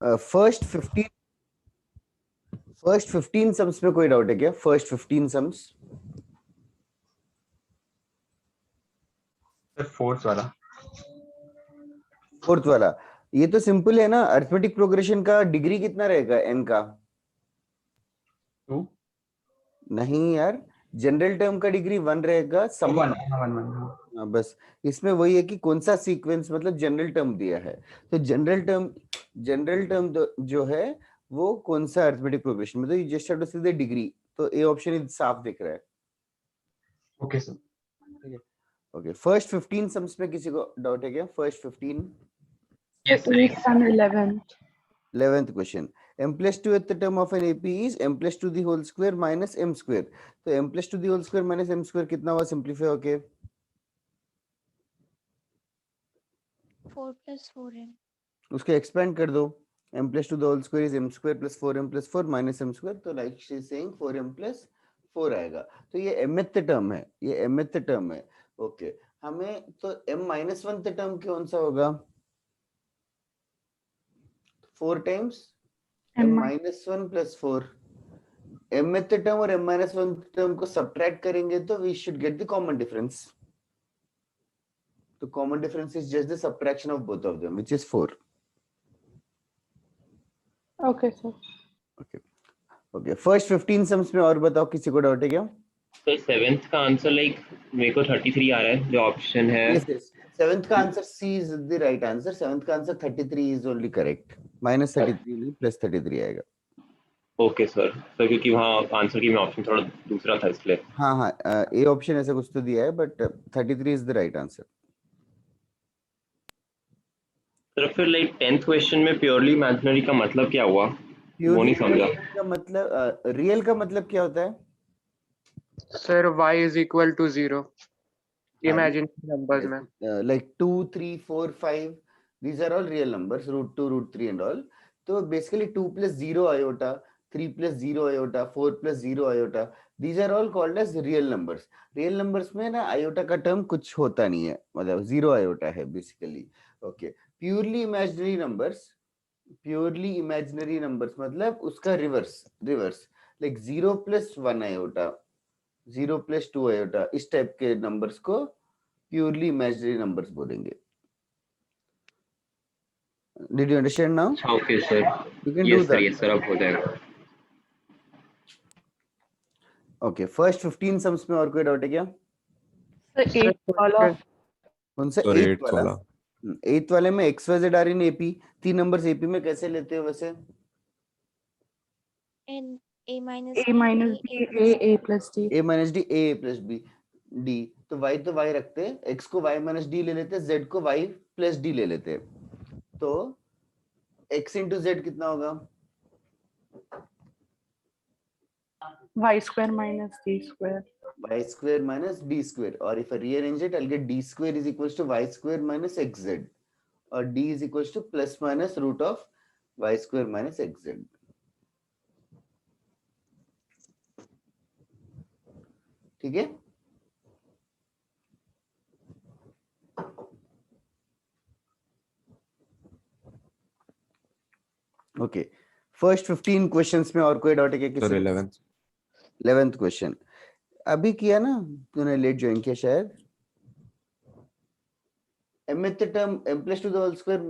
First 15 sums में कोई doubt है क्या? फर्स्ट 15 सम्स, फोर्थ वाला। फोर्थ वाला, ये तो सिंपल है ना। अरिथमेटिक प्रोग्रेशन का डिग्री कितना रहेगा n का? 2 नहीं यार, जनरल टर्म का डिग्री 1 रहेगा। 1 1 हाँ, बस इसमें वही है कि कौन सा सीक्वेंस, मतलब जनरल टर्म दिया है तो जनरल टर्म जो है वो कौन सा अरिथमेटिक प्रोग्रेशन में, तो you just have to see the degree. तो ए ऑप्शन साफ दिख रहा है। Okay sir. ठीक है, ओके। फर्स्ट 15 सम्स में किसी को डाउट है क्या? First 15, yes sir. 8th and 11th. 11th question. m plus 2 at the term of an AP is m plus 2 the whole square minus m square। तो m plus 2 the whole square minus m square कितना हुआ simplify होके? 4 plus 4m। उसको expand कर दो। m plus 2 the whole square is m square plus 4m plus 4 minus m square, तो like she is saying 4m plus 4 आएगा। तो ये mth टर्म है, ये mth टर्म है। ओके, हमें तो m minus 1th टर्म कौन सा होगा? 4 times m minus 1 plus 4। mth term और m minus 1 टर्म को सब्ट्रैक्ट करेंगे तो we should get the common difference. तो common difference is just the subtraction of both of them which is 4। Okay, sir. Okay okay, first 15 sums में और बताओ, किसी को डाउट है क्या? तो सेवेंथ का आंसर लाइक मेरे को 33 आ रहा है जो ऑप्शन है। Yes, yes. Seventh का answer C is the right answer. Seventh का answer 33 is only correct. Minus 33 नहीं, plus 33 आएगा। ओके सर, तो क्योंकि वहाँ आंसर की मैं ऑप्शन थोड़ा दूसरा था इसलिए। हाँ हाँ, ए ऑप्शन ऐसा कुछ तो दिया है, but 33 is the right answer. Sir फिर लाइक 10th क्वेश्चन में प्योरली इमेजिनरी का मतलब क्या हुआ? वो नहीं समझा। का मतलब, रियल का मतलब क्या होता है? Sir, y is equal to 0. Imagine numbers में. Like 2, 3, 4, 5, these are all real numbers, root 2, root 3 and all. तो basically 2 plus 0 iota, 3 plus 0 iota, 4 plus 0 iota, these are all called as real numbers. Real numbers में ना iota का term कुछ होता नहीं है, मतलब 0 iota है basically. Okay, purely imaginary numbers मतलब उसका reverse like 0 plus 1 iota, 0 plus 2 iota, इस टाइप के नंबर्स को प्योरली इमेजिनरी नंबर्स बोलेंगे। Did you understand now? Okay sir, You can do yes sir, that. Yes sir, अब हो जाएगा। Okay, first 15 सम्स में और कोई डाउट है क्या? The 8th वाला. कौन सा? 8th वाला। 8th वाले में XYZ are in AP, 3 numbers AP में कैसे लेते हो वैसे? n a minus A minus B, A plus D. A minus D, A plus B, D। तो Y तो Y रखते हैं, X को Y minus D ले लेते हैं, Z को Y plus D ले लेते हैं। तो X into Z कितना होगा? Y square minus D square. Y square minus D square, or if I rearrange it, I'll get D square is equals to Y square minus XZ, or D is equals to plus minus root of Y square minus XZ। ठीक है? Okay, first 15 questions में और कोई doubt है क्या किसी? 11th question अभी किया ना तूने, लेट ज्वाइन किया शायद। mth term m plus 2 the whole square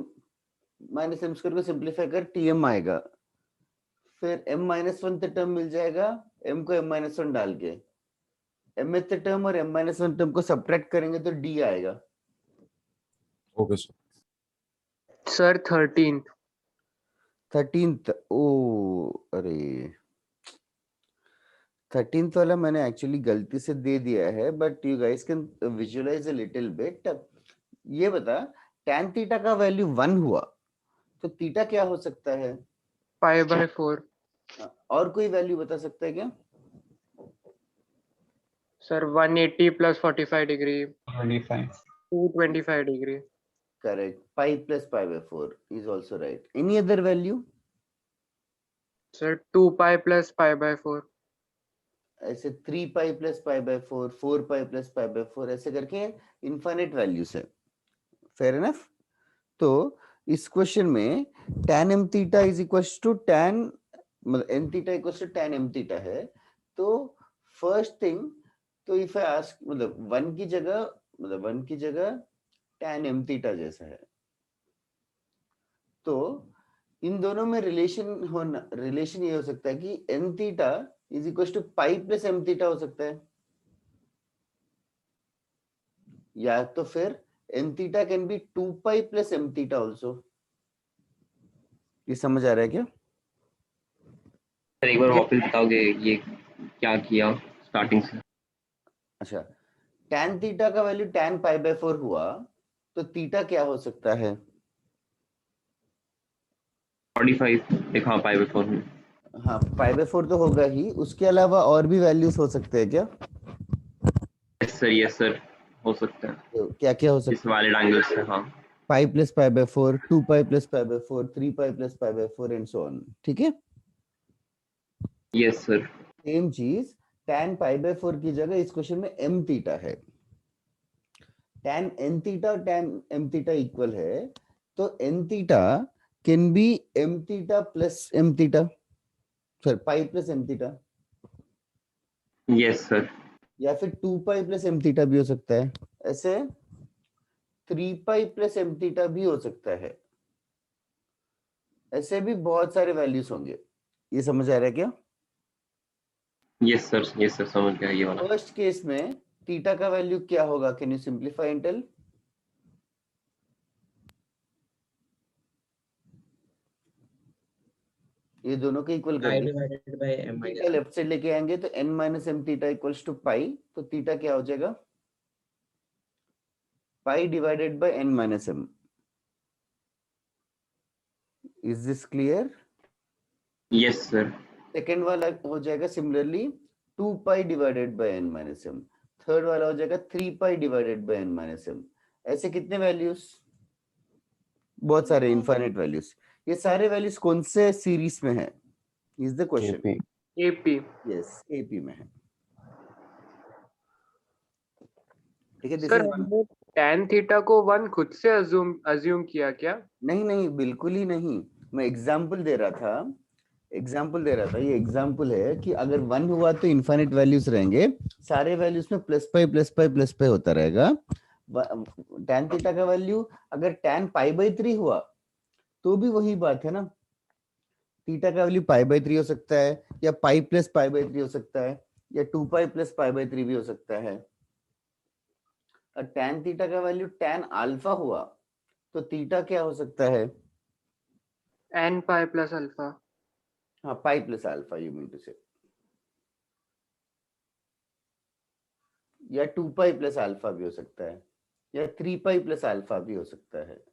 minus m square को सिंपलीफाई कर tm आएगा, फिर m minus 1 टर्म मिल जाएगा, m को m minus 1 डाल के mth टर्म और m minus 1 टर्म को सब्ट्रैक्ट करेंगे तो d आएगा। Okay sir. Sir, 13th. 13th, ओ अरे 13th वाला मैंने एक्चुअली गलती से दे दिया है, but you guys can visualise a little bit. ये बता, tan थीटा का वैल्यू 1 हुआ तो थीटा क्या हो सकता है? pi/4. और कोई वैल्यू बता सकता है क्या? Sir, 180 plus 45 degree. 25 225 degree. Correct. Pi plus pi by 4 is also right. Any other value? Sir, 2 pi plus pi/4. ऐसे 3 pi plus pi by 4, 4 pi plus pi by 4, ऐसे करके इनफाइनाइट वैल्यूज है। Fair enough. तो इस question में tan m theta is equal to tan मतलब n theta equal to tan m theta है। तो फर्स्ट थिंग, तो इफ आई आस्क मतलब 1 की जगह tan m थीटा जैसा है, तो इन दोनों में रिलेशन ये हो सकता है कि n theta is equal to pi plus m theta हो सकता है, या तो फिर n theta can be 2 pi plus m theta also. ये समझ आ रहा है क्या? सर एक बार वापस बताओगे ये क्या किया स्टार्टिंग से? अच्छा, tan थीटा का वैल्यू tan पाई बाय 4 हुआ, तो थीटा क्या हो सकता है? 45 लिखा पाई बाय 4 में। हाँ, पाई बाय 4 तो होगा ही, उसके अलावा और भी वैल्यूज हो सकते हैं क्या? यस सर हो सकता है तो क्या क्या हो सकता इस वैलिड एंगल से। हाँ है? Pi plus pi by 4, 2 pi plus pi by 4, 3 pi plus pi by 4 and so on. ठीक है, यस सर। सेम चीज tan पाई बाय 4 की जगह इस क्वेश्चन में m थीटा है। tan n थीटा और tan m थीटा इक्वल है, तो n theta can B m theta plus m theta, sir pi plus m theta, yes sir. या फिर 2 पाई प्लस m थीटा भी हो सकता है। ऐसे 3 पाई प्लस m थीटा भी हो सकता है। ऐसे भी बहुत सारे वैल्यूज होंगे। ये समझ आ रहा है क्या? यस सर समझ गया ये वाला। फर्स्ट केस में थीटा का वैल्यू क्या होगा? Can you simplify and tell? ये दोनों के इक्वल कर दो। divided by m theta minus left side लेके आएंगे तो n minus m theta equals to pi, तो थीटा क्या हो जाएगा? Pi divided by n minus m। Is this clear? Yes sir. Second वाला हो जाएगा similarly 2 pi divided by n minus m। Third वाला हो जाएगा 3 पाई divided by n minus m। ऐसे कितने वैल्यूज? बहुत सारे, इनफाइनाइट वैल्यूज। ये सारे वैल्यूज कौन से सीरीज में है is the question. AP। Yes, AP में है। ठीक है, दिस सर इज हमने tan थीटा को 1 खुद से अज्यूम किया क्या? नहीं बिल्कुल ही नहीं, मैं एग्जांपल दे रहा था। ये एग्जांपल है कि अगर 1 हुआ तो इनफाइनाइट वैल्यूज रहेंगे, सारे वैल्यूज में plus pi plus pi plus pi होता रहेगा। tan थीटा का वैल्यू अगर tan पाई बाय 3 हुआ तो भी वही बात है ना, थीटा का वैल्यू पाई बाय 3 हो सकता है, या पाई प्लस पाई बाय 3 हो सकता है, या 2 पाई प्लस पाई बाय 3 भी हो सकता है। और tan थीटा का वैल्यू tan अल्फा हुआ तो थीटा क्या हो सकता है? n pi plus alpha। हाँ, pi plus alpha you mean to say, या 2 पाई प्लस अल्फा भी हो सकता है, या 3 पाई प्लस अल्फा भी हो सकता है।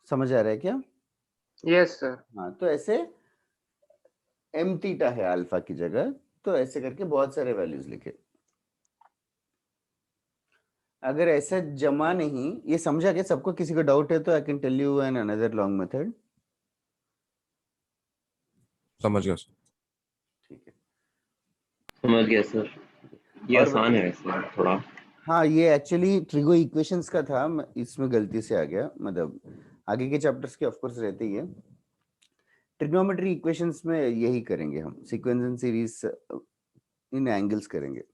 समझ आ रहा है क्या? Yes sir. हाँ, तो ऐसे m थीटा है अल्फा की जगह, तो ऐसे करके बहुत सारे वैल्यूज लिखे। अगर ऐसा जमा नहीं, ये समझा क्या सबको? किसी को डाउट है तो I can tell you an another long method. समझ गया सर। ठीक है, समझ गया सर। ये और आसान है वैसे थोड़ा। हाँ, ये एक्चुअली ट्रिगो इक्वेशंस का था, इसमें गलती से आ गया, मतलब आगे के चैप्टर्स के ऑफ कोर्स रहते ही है। ट्रिग्नोमेट्री इक्वेशंस में यही करेंगे हम, sequence and series in angles करेंगे।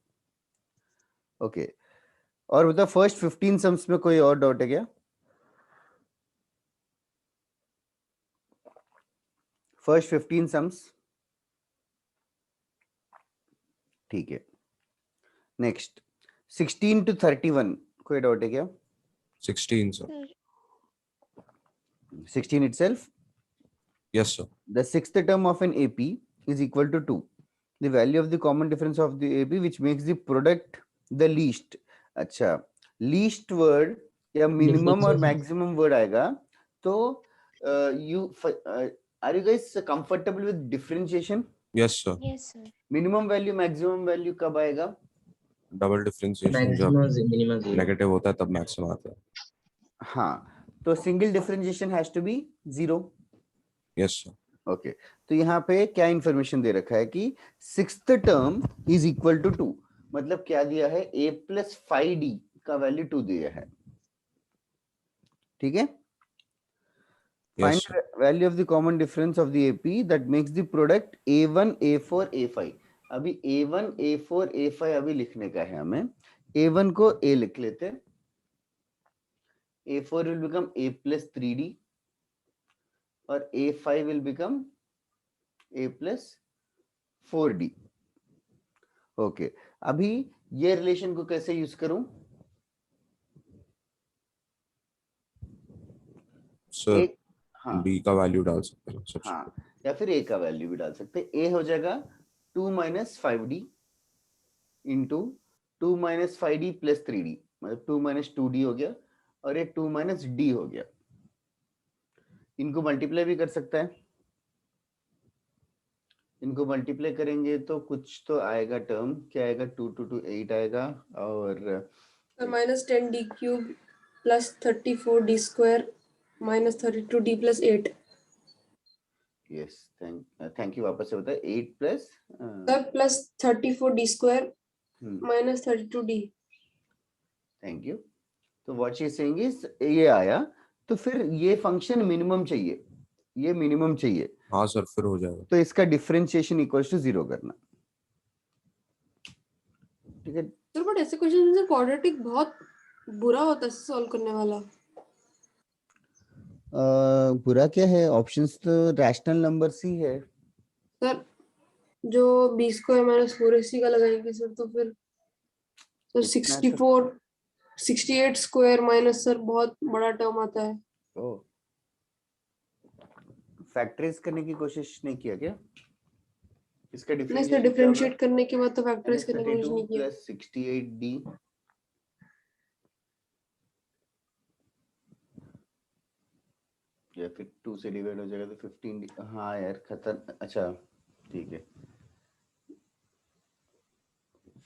ओके, और बता फर्स्ट 15 सम्स में कोई और डाउट है क्या? फर्स्ट 15 सम्स, ठीक है। नेक्स्ट 16 to 31 कोई डाउट है क्या? 16 sir. Sir, 16 itself, Yes sir. the sixth term of an AP is equal to 2. The value of the common difference of the AP which makes the product the least. अच्छा, least word या minimum और maximum word आएगा, तो are you guys comfortable with differentiation? Yes sir. yes, sir. Minimum value maximum value कब आएगा? Double differentiation जब maximum minimum 0 negative होता है तब मैक्सिमम आता है. हाँ, तो single differentiation has to be 0। Yes sir. Okay, तो यहाँ पे क्या इंफॉर्मेशन दे रखा है कि sixth term is equal to 2, मतलब क्या दिया है? a प्लस 5d का वैल्यू 2 दिया है। ठीक है, Yes, Find sir. the value of the common difference of the AP that makes the product A1, A4, A5. अभी A1, A4, A5 अभी लिखने का है हमें. A1 को A लिख लेते हैं. A4 will become A plus 3D और A5 will become A plus 4D. Okay. अभी ये रिलेशन को कैसे यूज करूं? सर एक हाँ B का वैल्यू डाल सकते हैं सबसे. हाँ या फिर A का वैल्यू भी डाल सकते हैं. A हो जाएगा 2 minus 5D into 2 minus 5D plus 3D, मतलब 2 minus 2D हो गया और ये 2 minus D हो गया. इनको मल्टीप्लाई भी कर सकता है. इनको मल्टीप्लाई करेंगे तो कुछ तो आएगा टर्म. क्या आएगा? 2 2 2 8 आएगा और minus 10d cube plus 34d square minus 32d plus 8. Yes thank you. वापस से बताए 8 plus Sir, plus 34d square minus 32d. Thank you. तो what she is saying is ये आया तो फिर ये फंक्शन मिनिमम चाहिए. ये मिनिमम चाहिए. हाँ सर फिर हो जाएगा. तो इसका डिफरेंशिएशन इक्वल्स टू 0 करना. ठीक है. Sir, but ऐसे क्वेश्चन से क्वाड्रेटिक बहुत बुरा होता है सॉल्व करने वाला. बुरा क्या है? ऑप्शंस तो रैशनल नंबर्स ही है. सर जो b square minus 4ac का लगाएंगे सर तो फिर सर 64 68 स्क्वायर माइनस सर बहुत बड़ा टर्म आता है. ओ फैक्टराइज करने की कोशिश नहीं किया क्या? इसका नहीं सर डिफरेंशिएट करने के बाद तो फैक्टराइज करने की कोशिश नहीं किया. प्लस 68d या फिर 2 से डिवाइड हो जाएगा तो 15d. हाँ यार खतर. अच्छा ठीक है.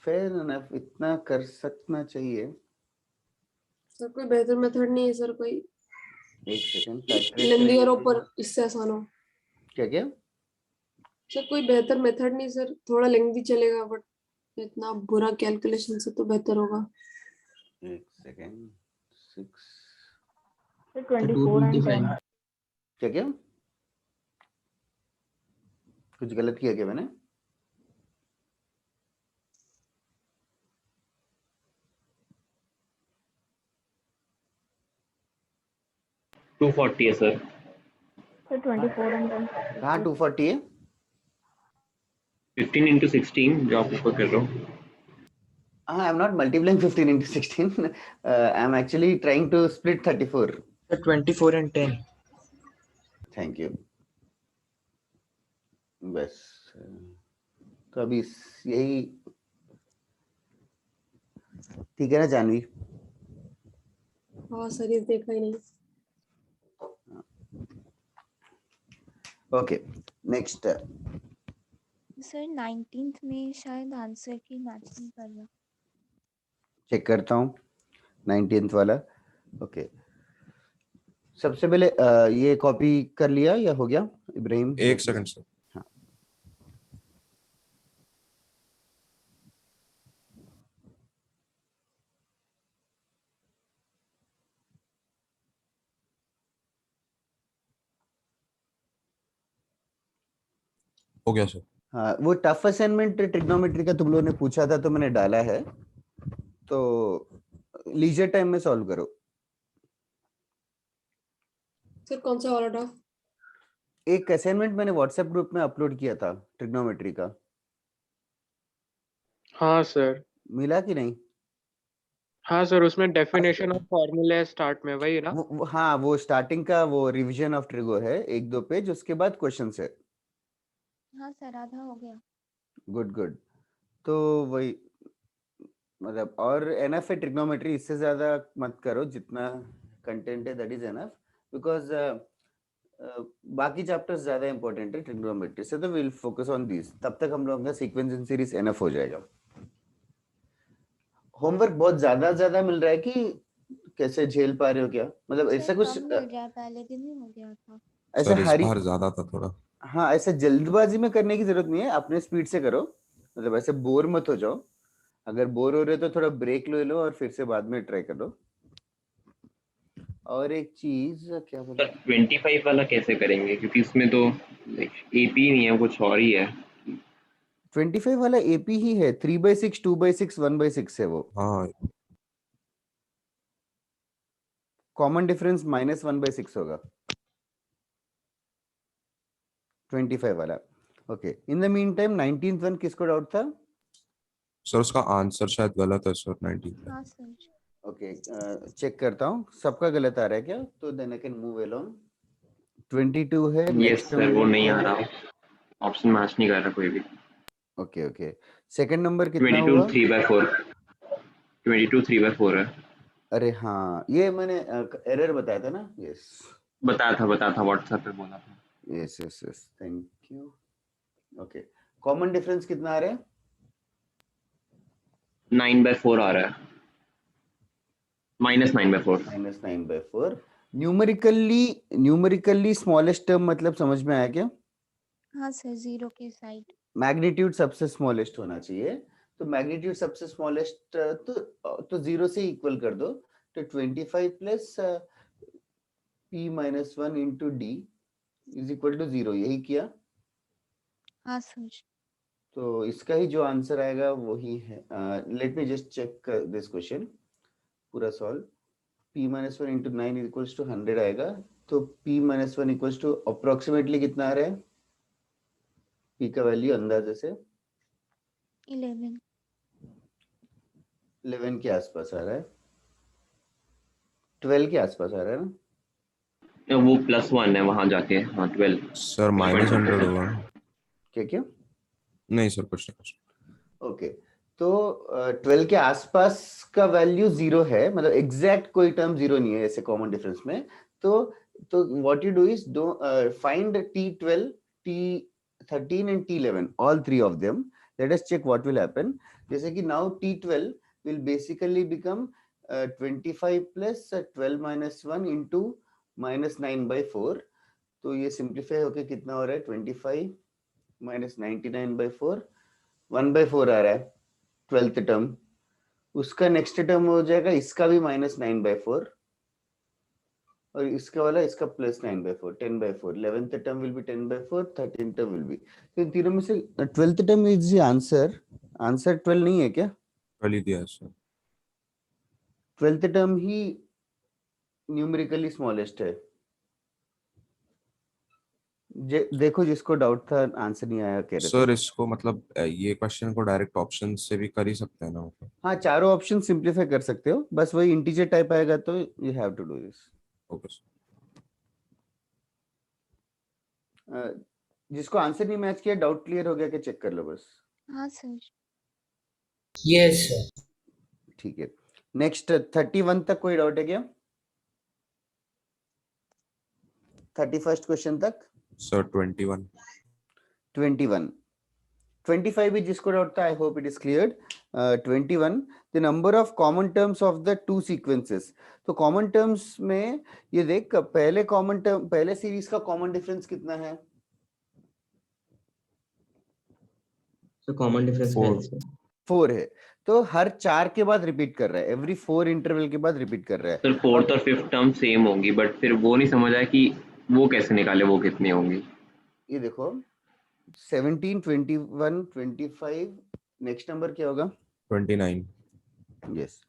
Fair enough. इतना कर सकना चाहिए. सर कोई बेहतर मेथड नहीं है सर. कोई एक सेकंड. लेंदी और ऊपर इससे आसान हो. क्या क्या? सर कोई बेहतर मेथड नहीं सर. थोड़ा लेंदी चलेगा बट इतना बुरा कैलकुलेशन से तो बेहतर होगा. एक सेकंड. 6 24 and 10. क्या क्या? कुछ गलत किया क्या मैंने? टू 240 है सर. So 24 and 10. कहाँ 240 है? 15 into 16 जो आप ऊपर कर रहे हो. I am not multiplying 15 into 16. I am actually trying to split 34. 24 and 10. Thank you. बस तो अभी यही ठीक है ना जानवी? हाँ सर ये देखा ही नहीं. Okay next. सर 19th में शायद आंसर की मैच नहीं कर रहा. चेक करता हूँ 19th वाला. ओके सबसे पहले ये कॉपी कर लिया या हो गया इब्राहिम? एक सेकंड सर. हाँ हो गया सर. हाँ वो टफ असाइनमेंट ट्रिग्नोमेट्री का तुम लोगों ने पूछा था तो मैंने डाला है. तो लीजर टाइम में सॉल्व करो. सर कौन सा वाला टफ? एक असाइनमेंट मैंने व्हाट्सएप ग्रुप में अपलोड किया था ट्रिग्नोमेट्री का. हाँ सर. मिला कि नहीं? हाँ सर उसमें डेफिनेशन ऑफ फॉर्मूला है स्टार्ट में वही ना. हाँ वो स्टार्टिंग का वो रिवीजन ऑफ ट्रिगो है 1-2 पेज. उसके बाद क्वेश्चंस है. हाँ सर आधा हो गया. Good good. तो वही मतलब और एनएफ है ट्रिग्नोमेट्री. इससे ज्यादा मत करो. जितना कंटेंट है दैट इज एनएफ बिकॉज बाकी चैप्टर्स ज्यादा इंपॉर्टेंट है ट्रिग्नोमेट्री से. तो विल फोकस ऑन दिस. तब तक हम लोगों का सीक्वेंस इन सीरीज एनएफ हो जाएगा. होमवर्क बहुत ज्यादा मिल रहा है कि कैसे झेल पा रहे हो क्या? मतलब ऐसा सर कुछ कम मिल गया. पहले दिन ही हो गया था. ऐसा सर इस हरी बार ज्यादा था थोड़ा. हाँ ऐसे जल्दबाजी में करने की जरूरत नहीं है. अपने स्पीड से करो. मतलब ऐसे बोर मत हो जाओ. अगर बोर हो रहे हो तो थोड़ा ब्रेक ले लो और फिर से बाद में ट्राई कर लो. और एक चीज क्या बोला, सर 25 वाला कैसे करेंगे, क्योंकि उसमें तो एपी नहीं है, कुछ और ही है। 25 वाला एपी ही है, 3/6, 2/6, 1/6 है वो। हाँ कॉमन डिफरेंस -1/6 होगा 25 वाला। Okay, in the mean time 19th one किसको डाउट था? सर उसका आंसर शायद गलत है सर 19 हाँ सर। ओके, चेक करता हूँ सबका गलत आ रहा है क्या, तो then I can move along. 22 है यस नेक्स्ट सर, वो नहीं आ रहा, ऑप्शन मैच नहीं कर रहा कोई भी। ओके ओके, सेकंड नंबर कितना 22 हुआ? 3/4, 22 3/4 है। अरे हाँ, ये मैंने एरर बताया था ना। यस बताया था व्हाट्सएप पे बोला था। Yes yes yes, thank you. Okay, common difference कितना आ रहा है? 9/4 आ रहा है, -9/4। -9/4। न्यूमेरिकली स्मॉलेस्ट टर्म मतलब समझ में आया क्या? हाँ सर, 0 की साइड। मैग्नीट्यूड सबसे स्मॉलेस्ट होना चाहिए, तो मैग्नीट्यूड सबसे स्मॉलेस्ट तो 0 से इक्वल कर दो, तो 25 plus p-1 into d is equal to 0, यही किया। हाँ सर। तो इसका ही जो आंसर आएगा वही है। Let me just check this question पूरा solve. p-1 into 9 is equals to 100 आएगा, तो p-1 इक्वल्स टू अप्रोक्सीमेटली कितना आ रहा है? p का वैल्यू अंदाजे से 11। 11 के आसपास आ रहा है, 12 के आसपास आ रहा है ना? वो +1 है वहां जाके, हाँ 12। सर -100 होगा ना? क्या क्या? नहीं सर कुछ नहीं। ओके, तो 12 के आसपास का वैल्यू 0 है, मतलब एग्जैक्ट कोई टर्म 0 नहीं है ऐसे कॉमन डिफरेंस में। तो what you do is do find t12, t13 and t11, all three of them. Let us check what will happen. जैसे कि now t12 will basically become 25 plus 12 - 1 into -9/4। तो ये सिंप्लीफाई होके कितना हो रहा है? 25 - 99/4, 1/4 आ रहा है 12th टर्म। उसका नेक्स्ट टर्म हो जाएगा इसका भी -9/4, और इसका वाला इसका +9/4, 10/4। 11th term will be 10/4, 13th term will be. तो इन तीनों में से 12th term is the answer. Answer 12 नहीं है क्या? कल ही दिया है सर। 12th टर्म ही न्यूमेरिकली स्मॉलेस्ट है। देखो जिसको डाउट था आंसर नहीं आया कह रहे सर थे। इसको मतलब ये क्वेश्चन को डायरेक्ट ऑप्शन से भी कर ही सकते हैं ना मतलब? हाँ, चारों ऑप्शन सिंप्लीफाई कर सकते हो, बस वही इंटीजर टाइप आएगा तो you have to do this. Okay sir. जिसको आंसर नहीं मैच किया, डाउट क्लियर हो गया कि चेक कर लो बस। हाँ सर। Yes sir. ठीक है, नेक्स्ट 31 तक कोई डाउट है क्या? 31st क्वेश्चन तक? सर 21। 21, 25 भी जिसको डाउट था, I hope it is cleared. 21, the number of common terms of the two sequences. तो कॉमन टर्म्स में ये देख, पहले कॉमन टर्म, पहले सीरीज का कॉमन डिफरेंस कितना है? तो कॉमन डिफरेंस 4 है, तो हर 4 के बाद रिपीट कर रहा है, एवरी 4 इंटरवल के बाद रिपीट कर रहा है। सर 4th और 5th टर्म सेम होंगी, बट फिर वो नहीं समझ आया कि वो कैसे निकाले, वो कितनी होंगी। ये देखो 17, 21, 25, नेक्स्ट नंबर क्या होगा? 29। Yes,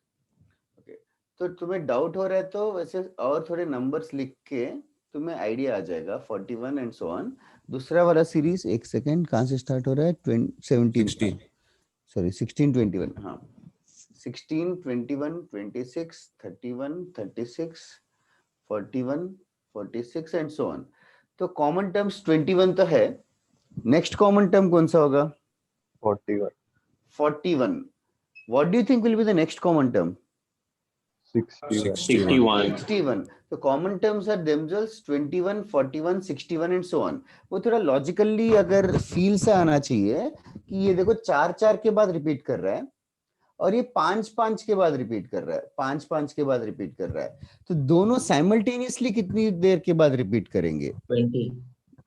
okay. तो तुम्हें डाउट हो रहा है तो वैसे और थोड़े नंबर्स लिख के तुम्हें आइडिया आ जाएगा, 41 एंड सो ऑन। दूसरा वाला सीरीज, एक सेकेंड, कहाँ से स्टार्ट हो रहा है? 17, सॉरी 16, 21, हाँ 16, 21, 26, 31, 36, 41, 46 एंड सो ऑन। तो कॉमन टर्म्स 21 तो है, नेक्स्ट कॉमन टर्म कौन सा होगा? 41, 41। What do you think will be the next common term? 61, 61। तो common terms are themselves 21, 41, 61 and so on. वो थोड़ा लॉजिकली अगर फील से आना चाहिए कि ये देखो 4-4 के बाद रिपीट कर रहा है, और ये 5-5 के बाद रिपीट कर रहा है, 5-5 के बाद रिपीट कर रहा है। तो दोनों साइमल्टेनियसली कितनी देर के बाद रिपीट करेंगे? 20।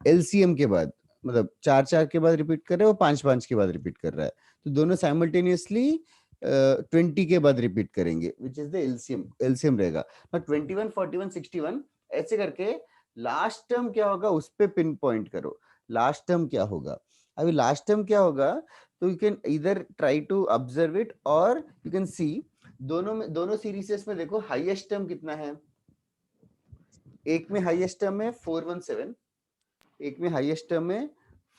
एलसीएम के बाद, मतलब 4-4 के बाद रिपीट कर रहा है, वो 5-5 के बाद रिपीट कर रहा है, तो दोनों साइमल्टेनियसली 20 के बाद रिपीट करेंगे, विच इज द एलसीएम रहेगा ना। 21, 41, 61 ऐसे करके लास्ट टर्म क्या होगा उस पे पिन पॉइंट करो, लास्ट टर्म क्या होगा। अभी लास्ट टर्म क्या होगा, तो यू कैन इधर ट्राई टू ऑब्जर्व इट और यू कैन सी दोनों सीरीजेस में देखो हाईएस्ट टर्म कितना है। एक में हाईएस्ट टर्म है 417, एक में हाईएस्ट टर्म है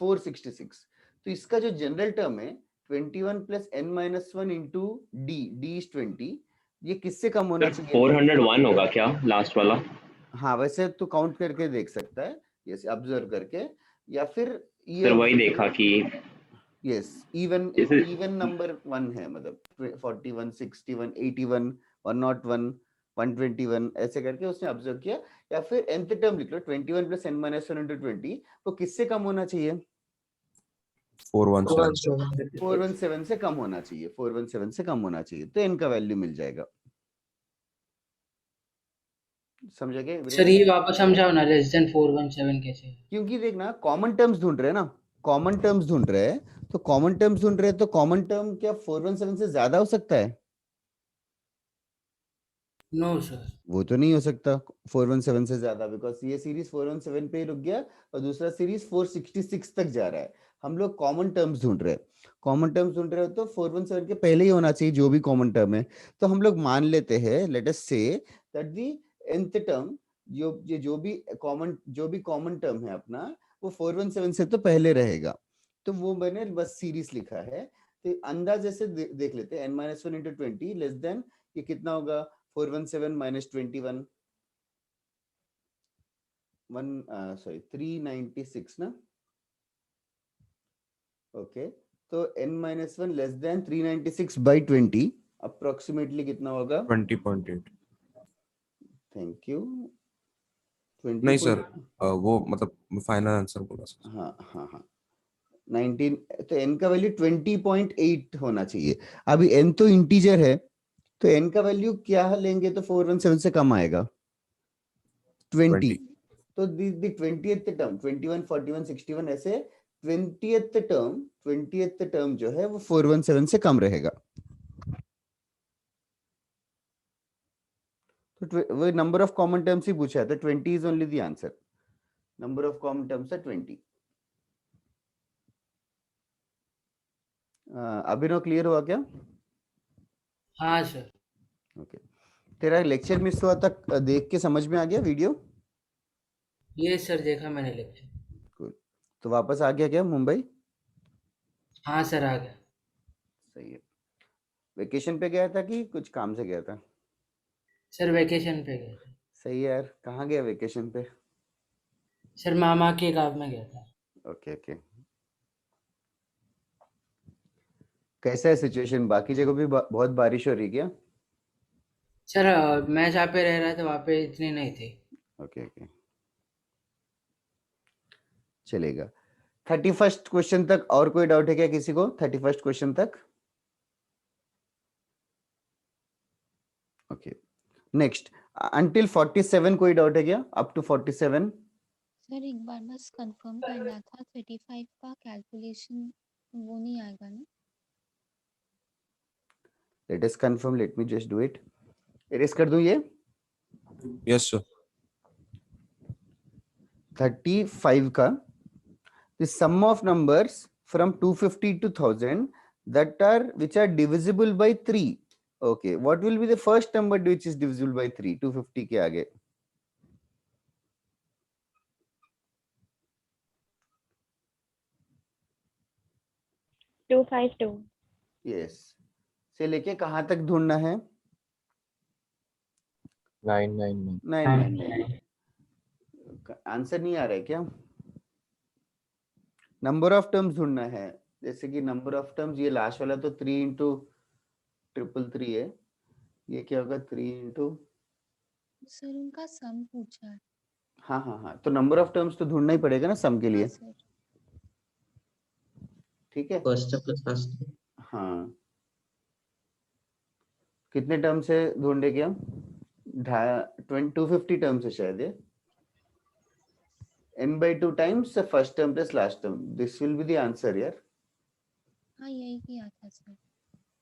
466। तो इसका जो जनरल टर्म है 21 plus n minus 1 into d is 20, ये किससे कम होना सर चाहिए? 401 होगा क्या लास्ट वाला? हाँ वैसे तो काउंट करके देख सकता है, यस ऑब्जर्व करके, या फिर ये सर वही देखा कि यस इवन जैसे इवन नंबर 1 है, मतलब 41, 61, 81, 101, 121 ऐसे करके उसने ऑब्जर्व किया। या फिर nth टर्म लिख लो 21 प्लस n माइनस 1 इंटू 20, वो किससे कम होना चाहिए? 417 417 से कम होना चाहिए, 417 से कम होना चाहिए, तो n का वैल्यू मिल जाएगा। समझ गए? सर ये वापस समझाओ ना, लेस देन 417 कैसे? क्योंकि देखना कॉमन टर्म्स ढूंढ रहे हैं ना, कॉमन टर्म्स ढूंढ रहे हैं, तो कॉमन टर्म्स ढूंढ रहे हैं, तो कॉमन टर्म क्या 417 से ज्यादा हो सकता है? नो सर, वो तो नहीं हो सकता 417 से ज्यादा, बिकॉज ये सीरीज 417 पे ही रुक गया और दूसरा सीरीज 466 तक जा रहा है। हम लोग कॉमन टर्म्स ढूंढ रहे हैं, कॉमन टर्म्स ढूंढ रहे हो तो 417 के पहले ही होना चाहिए जो भी कॉमन टर्म है। तो हम लोग मान लेते हैं, let us say that the nth term जो भी कॉमन टर्म है अपना, वो 417 से तो पहले रहेगा। तो वो मैंने बस सीरीज लिखा है, तो अंदाजे से देख लेते हैं n minus 1 into 20 less than ये कितना होगा 417 minus 21 396 ना। ओके तो n minus 1 less than 396 by 20 approximately कितना होगा? 20.8। Thank you. नहीं सर, वो मतलब फाइनल आंसर बोला सर। हाँ हाँ हाँ 19, तो n का वैल्यू 20.8 होना चाहिए। अभी n तो इंटीजर है, तो n का वैल्यू क्या लेंगे तो 417 से कम आएगा 20। तो दी 20th टर्म 21, 41, 61 ऐसे 20th टर्म जो है वो 417 से कम रहेगा। तो वो नंबर ऑफ कॉमन टर्म्स ही पूछा है, तो 20 is only the answer. Number of common terms है 20। अभिनव क्लियर हुआ क्या? हाँ सर। ओके तेरा लेक्चर मिस हुआ था, देख के समझ में आ गया वीडियो? ये सर देखा मैंने लेक्चर। Cool. तो वापस आ गया क्या मुंबई? हाँ सर आ गया। सही है। वेकेशन पे गया था कि कुछ काम से गया था? सर वेकेशन पे गया था। सही है यार, कहाँ गया वेकेशन पे? सर मामा के गांव में गया था। ओके ओके कैसा है सिचुएशन? बाकी जगह भी बहुत बारिश हो रही है क्या? सर मैं जहाँ पे रह रहा था वहाँ पे इतनी नहीं थी। ओके ओके चलेगा। 31st क्वेश्चन तक और कोई डाउट है क्या किसी को? 31st क्वेश्चन तक? ओके नेक्स्ट अंटिल 47 कोई डाउट है क्या? Up to 47? सर एक बार बस कंफर्म करना था 35 का कैलकुलेशन वो नहीं आएगा ना? Let us confirm, late me just do it. Erase कर दूं ये? Yes sir. 35 का the sum of numbers from 250 to 1000 that are which are divisible by 3. Okay, what will be the first number which is divisible by 3? 250 के आगे to 252। Yes से लेके कहां तक ढूंढना है? 999। 999। आंसर नहीं आ रहा है क्या? नंबर ऑफ टर्म्स ढूंढना है, जैसे कि नंबर ऑफ टर्म्स ये लास्ट वाला तो 3 इंटू 333 है, ये क्या होगा 3 इंटू। सर उनका सम पूछा है। हाँ हाँ हाँ तो नंबर ऑफ टर्म्स तो ढूंढना ही पड़ेगा ना सम के लिए। हाँ सर। ठीक है फर्स्ट प्लस लास्ट। हाँ कितने टर्म से ढूंढे क्या? 250 टर्म्स है शायद ये। n by 2 times the first term plus last term. This will be the answer यार। हाँ यही किया था सर।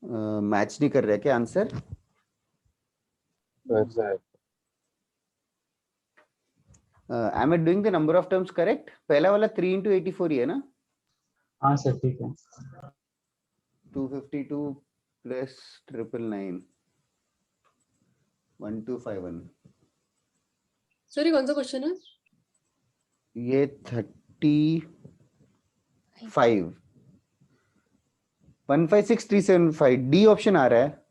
मैच नहीं कर रहा है क्या answer? am I doing the number of terms correct? पहला वाला 3 into 84 ही है ना? हाँ सर ठीक है 252 plus 999 1251 सर ये कौन सा क्वेश्चन है? ये 35 156375 डी ऑप्शन आ रहा है,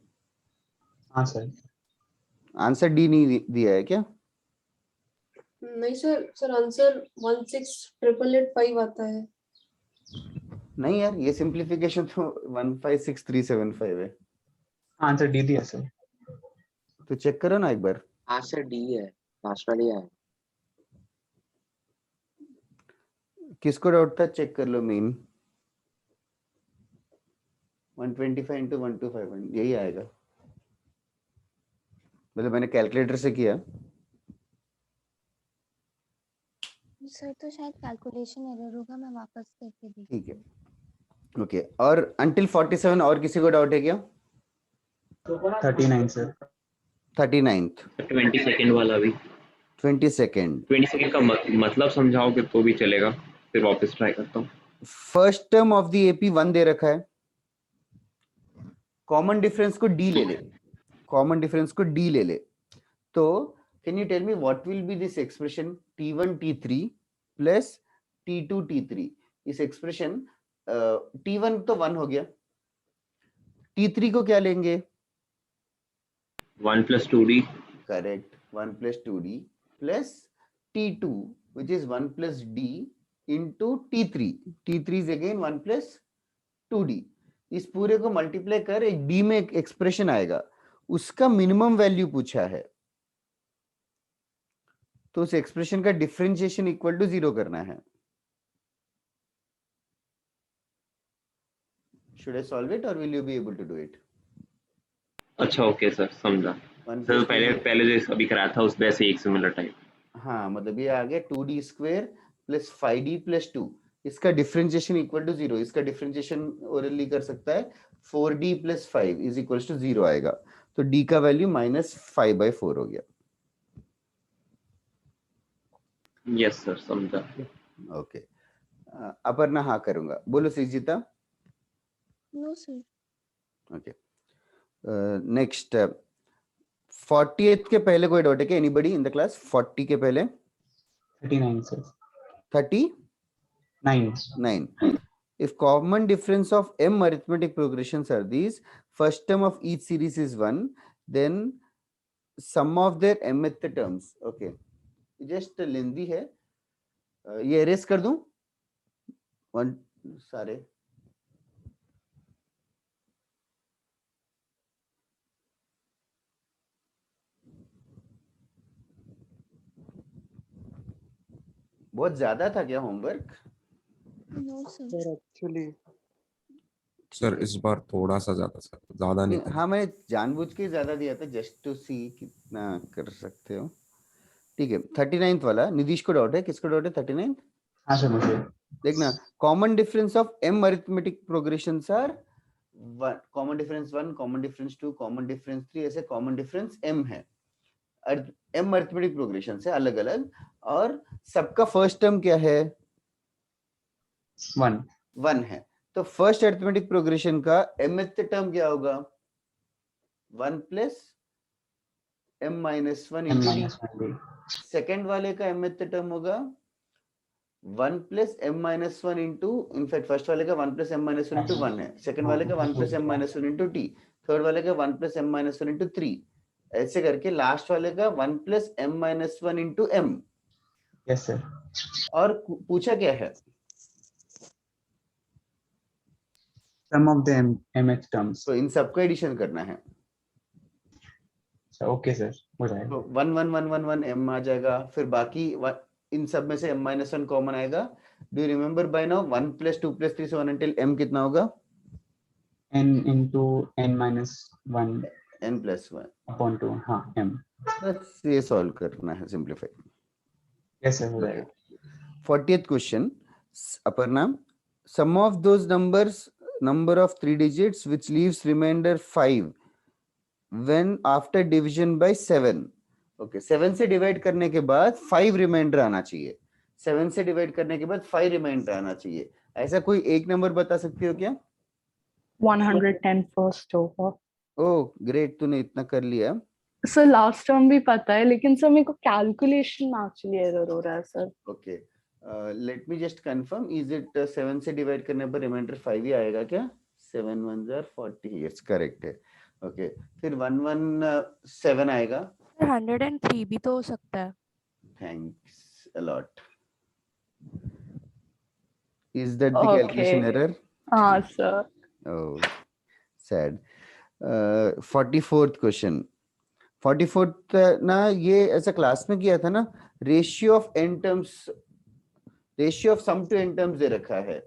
हाँ सर आंसर डी नहीं दिया है क्या? नहीं सर, सर आंसर 1688885 आता है। नहीं यार, ये सिंप्लीफिकेशन तो 156375 है, आंसर डी दिया सर तो चेक करो ना एक बार। आंसर डी है, लास्ट वाली है। किसको डाउट था चेक कर लो। मीन 125 into 1251 यही आएगा, मतलब मैंने कैलकुलेटर से किया। सर तो शायद कैलकुलेशन एरर होगा, मैं वापस करके देखती ठीक है ओके। और अंटिल 47 और किसी को डाउट है क्या? 39 सर 39th 22nd वाला भी 22nd 22nd का मतलब समझाओगे तो भी चलेगा, फिर वापस ट्राई करता हूँ। First term of the AP 1 दे रखा है, कॉमन डिफरेंस को डी ले ले, कॉमन डिफरेंस को डी ले ले, तो can you tell me what will be this expression t1 t3 plus t2 t3। इस एक्सप्रेशन t1 तो 1 हो गया, t3 को क्या लेंगे? 1 plus 2d correct, 1 plus 2d plus t2 which is 1 plus d into t3, t3 is again 1 plus 2d। इस पूरे को मल्टीप्लाई कर एक d में एक एक्सप्रेशन आएगा, उसका मिनिमम वैल्यू पूछा है, तो उस एक्सप्रेशन का डिफरेंशिएशन इक्वल टू 0 करना है। Should I solve it or will you be able to do it? अच्छा ओके सर समझा। 1 सर plus पहले जो अभी कराया था उस वैसे एक सिमिलर टाइप। हाँ मतलब ये आ गया 2d square plus 5d plus 2, इसका डिफरेंशिएशन इक्वल टू 0, इसका डिफरेंशिएशन ओरली कर सकता है 4d plus 5 is equal to 0 आएगा, तो d का वैल्यू -5/4 हो गया। यस सर समझा। ओके अपर्णा हाँ करूंगा, बोलो Srijita. No sir. Okay next 40th के पहले कोई डाउट है क्या? एनीबॉडी इन द क्लास 40 के पहले? 39 sir 39 if common difference of m arithmetic progressions are these, first term of each series is 1, then sum of their mth terms। okay just लेंदी है, ये erase कर दूं सारे? बहुत ज्यादा था क्या homework? No sir. Sir actually sir इस बार थोड़ा सा ज्यादा नहीं था। हाँ मैंने जानबूझ के ज्यादा दिया था जस्ट टू सी कितना कर सकते हो। ठीक है 39th वाला निधीश को डाउट है, किसको डाउट है 39th? हाँ सर मुझे देखना common difference of m arithmetic progressions are 1, common difference 1, common difference 2, common difference 3, ऐसे कॉमन डिफरेंस m है, m अरिथमेटिक प्रोग्रेशन है अलग अलग, और सबका फर्स्ट टर्म क्या है? 1 है, तो फर्स्ट अरिथमेटिक प्रोग्रेशन का mth टर्म क्या होगा? 1 plus m minus 1 into d। Second वाले का mth टर्म होगा 1 plus m minus 1 into, in fact first वाले का 1 प्लस m माइनस 1 इंटू 1 है, सेकेंड वाले का 1 plus m minus 1 into t, third वाले का 1 प्लस m माइनस 1 इंटू 3, ऐसे करके लास्ट वाले का 1 plus m minus 1 into m। Yes sir. और पूछा क्या है? सम ऑफ द mth टर्म्स। तो इन सबका एडिशन करना है। ओके सर हो जाएगा। तो 1 1 1 1 1 m आ जाएगा, फिर बाकी इन सब में से m माइनस 1 कॉमन आएगा। Do you remember by now 1 plus 2 plus 3 से 1 until m कितना होगा? n into n minus 1 n plus 1 upon 2 हाँ m। बस ये सॉल्व करना है, सिंपलीफाई। यस सर हो जाएगा। 40th question Aparna, sum of those numbers number of 3 digits which leaves remainder 5 when after division by 7. Okay, 7 से डिवाइड करने के बाद 5 रिमाइंडर आना चाहिए. 7 से डिवाइड करने के बाद 5 रिमाइंडर आना चाहिए. ऐसा कोई एक नंबर बता सकती हो क्या? 110 फर्स्ट होगा. ओह ग्रेट, तूने इतना कर लिया. सर लास्ट टर्म भी पता है, लेकिन सर मेरे को कैलकुलेशन में एक्चुअली एरर हो रहा है sir. Okay, late me just confirm, is it 7 से डिवाइड करने पर रिमाइंडर 5 ही आएगा क्या? 7 1 जार 40, यस करेक्ट है. ओके, फिर 117 आएगा. 103 भी तो हो सकता है. Thanks a lot. Is that the calculation error? हाँ sir. Oh, sad. 44th question. 44th ना, ये ऐसा क्लास में किया था ना. Ratio of n terms, ratio of sum to n terms दे रखा है.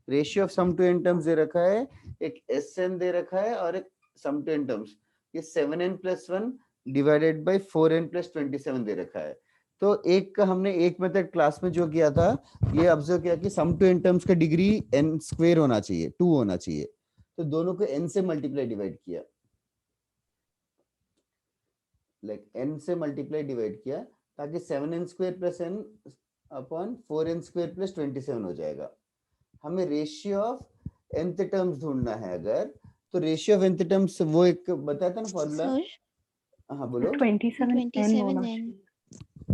Ratio of sum to n terms दे रखा है, एक एसएन दे रखा है और एक सम टू एन टर्म्स. ये 7n+1 डिवाइडेड बाय 4n+27 दे रखा है. तो एक का हमने एक मेथड क्लास में जो किया था, ये ऑब्जर्व किया कि सम टू एन टर्म्स का डिग्री n स्क्वायर होना चाहिए, 2 होना चाहिए. तो दोनों को n से मल्टीप्लाई डिवाइड किया, लाइक n से मल्टीप्लाई डिवाइड किया, ताकि 7n² + n अपॉन 4n² + 27 हो जाएगा. हमें रेशियो ऑफ nth टर्म्स ढूंढना है अगर, तो रेशियो ऑफ nth टर्म्स वो एक बताया था ना फॉर्मूला. हाँ बोलो. 27n होना 27n.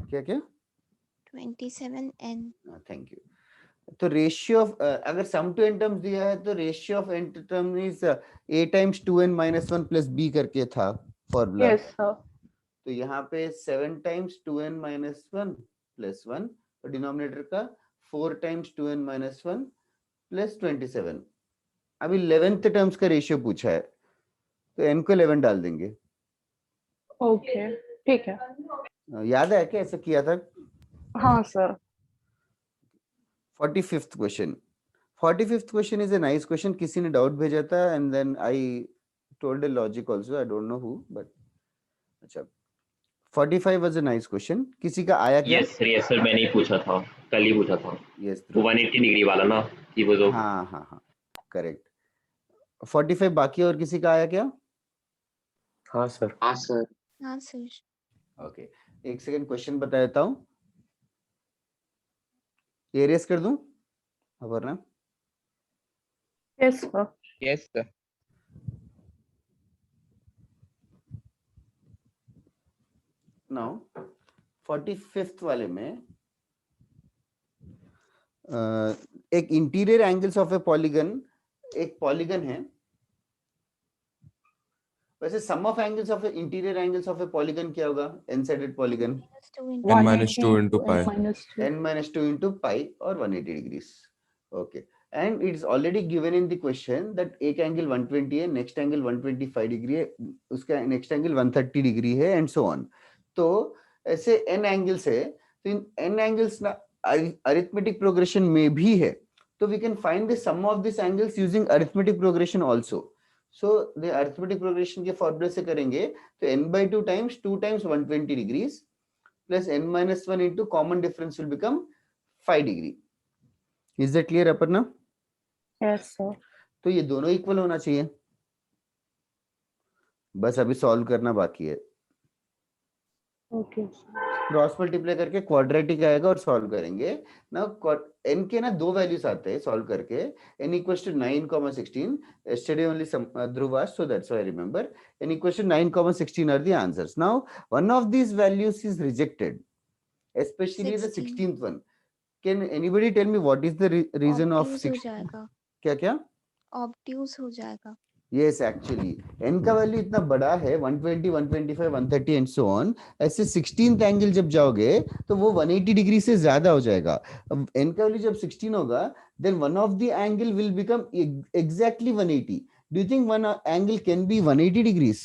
क्या क्या? 27n. Thank you. तो रेशियो ऑफ, अगर सम टू एन टर्म्स दिया है तो ratio of n term is a times 2n - 1 + b करके था फॉर्मूला. Yes sir. तो यहाँ पे 7 टाइम्स 2n - 1 + 1 और डिनोमिनेटर का 4 टाइम्स 2n - 1 + 27. अभी 11th टर्म्स का रेशियो पूछा है, तो n को 11 डाल देंगे. ओके ठीक है. याद है क्या ऐसा किया था? हाँ sir. 45th question. 45th question is a nice question. किसी ने डाउट भेजा था and then I told a logic also, I don't know who, but अच्छा 45 वाज अ नाइस क्वेश्चन. किसी का आया क्या? यस सर, मैंने ही पूछा था, कल ही पूछा था. यस, वो 180 डिग्री वाला ना, कि वो जो. हाँ हाँ हाँ करेक्ट. 45 बाकी और किसी का आया क्या? हाँ सर. हाँ सर. हाँ सर. ओके, एक सेकंड क्वेश्चन बता देता हूँ. एरियस कर दूं Aparna? Yes sir. Yes sir. Now 45th वाले में एक interior angles of a polygon, एक पॉलीगन है. वैसे sum of angles of interior angles of a polygon क्या होगा? N sided polygon. n - 2 into pi. n - 2 into pi और 180 degrees. Okay, and it's already given in the question that एक angle 120 है, next angle 125 degree है, उसका next angle 130 degree है and so on. तो ऐसे n एंगल्स है, तो इन n एंगल्स ना अरिथमेटिक प्रोग्रेशन में भी है, तो we can find the sum of these angles using arithmetic progression also. So the arithmetic progression के फॉर्मूले से करेंगे तो n/2 times 2 times 120 degrees plus n - 1 into common difference will become 5 degree. Is that clear Aparna? Yes sir. तो ये दोनों equal होना चाहिए, बस अभी सॉल्व करना बाकी है. ओके. क्रॉस मल्टीप्लाई करके क्वाड्रेटिक आएगा और सॉल्व करेंगे ना. n के ना दो वैल्यूज आते हैं सॉल्व करके. n equals to 9, 16. Yesterday only some Dhruv asked, so that's why I remember. n equals to 9, 16 are the answers. Now one of these values is rejected, especially the 16th one. Can anybody tell me what is the reason of Obtuse हो जाएगा. क्या क्या? Obtuse हो जाएगा. Yes, actually n का value इतना बड़ा है 120, 125, 130 एंड सो ऑन. ऐसे 16th एंगल जब जाओगे तो वो 180 डिग्री से ज्यादा हो जाएगा. अब n का वैल्यू जब 16 होगा, then one of the angle will become exactly 180. Do you think one angle can be 180 degrees?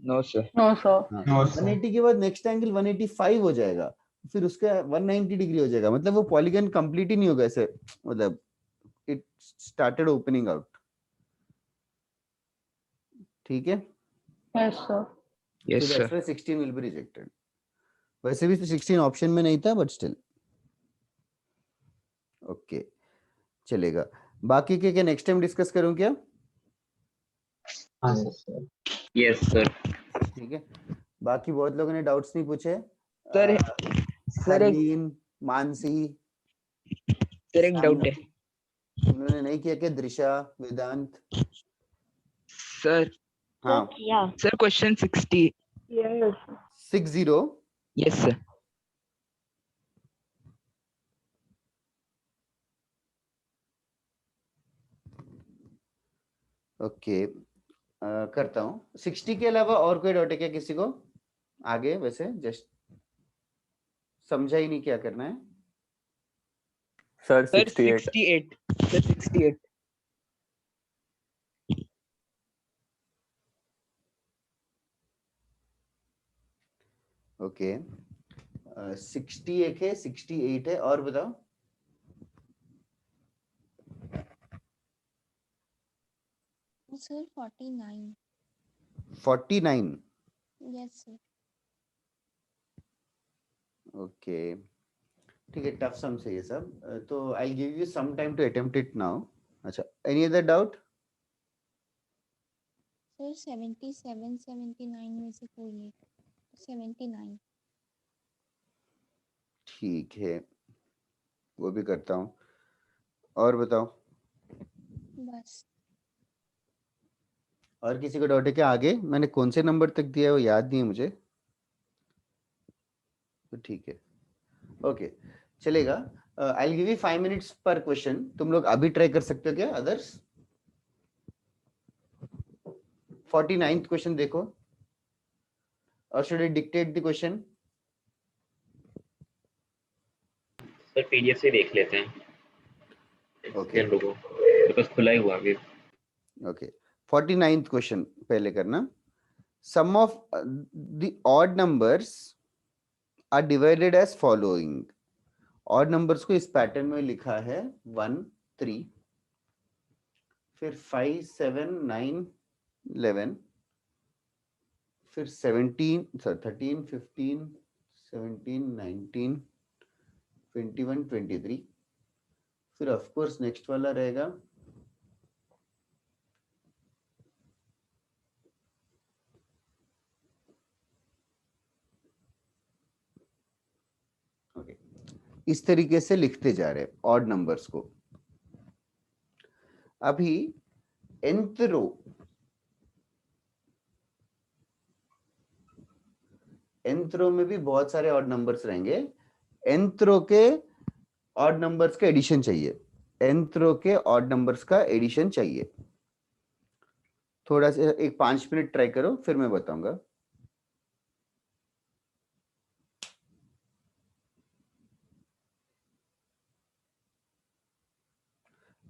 No sir. No sir. 180 के बाद नेक्स्ट एंगल 185 हो जाएगा, फिर उसका 190 डिग्री हो जाएगा. मतलब वो पॉलीगन कंप्लीट ही नहीं होगा ऐसे, मतलब इट स्टार्टेड ओपनिंग आउट. ठीक है. Yes sir. Yes so sir. that's why 16 will be rejected. वैसे भी 16 ऑप्शन में नहीं था, बट स्टिल ओके चलेगा. बाकी के नेक्स्ट टाइम डिस्कस करूं क्या? हाँ सर। Yes sir. ठीक है, बाकी बहुत लोगों ने डाउट्स नहीं पूछे। सर हरलीन, मानसी, सर एक डाउट है उन्होंने नहीं किया क्या? दृशा, वेदांत? सर। हाँ sir question 60। Yes. 60? Yes sir. Okay, करता हूँ। 60 के अलावा और कोई डाउट है क्या किसी को? आगे वैसे जस्ट समझा ही नहीं क्या करना है। Sir sir 68। 68 सर 68। ओके, 60 एक है, 68 है, और बताओ। सर 49। 49? Yes sir. ओके, ठीक है, टफ सम से ये सब, तो I give you some time to attempt it now. अच्छा, एनी अदर डाउट? सर 77 79 में से कोई एक। 79। ठीक है, वो भी करता हूँ, और बताओ। बस। और किसी को डाउट है क्या? आगे मैंने कौन से नंबर तक दिया है वो याद नहीं है मुझे, तो ठीक है, ओके, चलेगा। I will give you 5 minutes पर क्वेश्चन। तुम लोग अभी ट्राई कर सकते हो क्या अदर्स? 49th क्वेश्चन देखो, और should I dictate the question? Sir PDF से देख लेते हैं। ओके, लोगों मेरे पास खुला ही हुआ अभी। ओके, 49th क्वेश्चन पहले करना। Sum of the odd numbers are divided as following. Odd numbers को इस पैटर्न में लिखा है 1 3, फिर 5 7 9 11, फिर 13 15 17 19 21 23, फिर ऑफ कोर्स नेक्स्ट वाला रहेगा ओके, इस तरीके से लिखते जा रहे हैं ऑड नंबर्स को। अभी nth रो, nth रो में भी बहुत सारे ऑड नंबर्स रहेंगे। nth रो के ऑड नंबर्स का एडिशन चाहिए, nth रो के ऑड नंबर्स का एडिशन चाहिए। थोड़ा सा एक 5 मिनट ट्राई करो, फिर मैं बताऊंगा।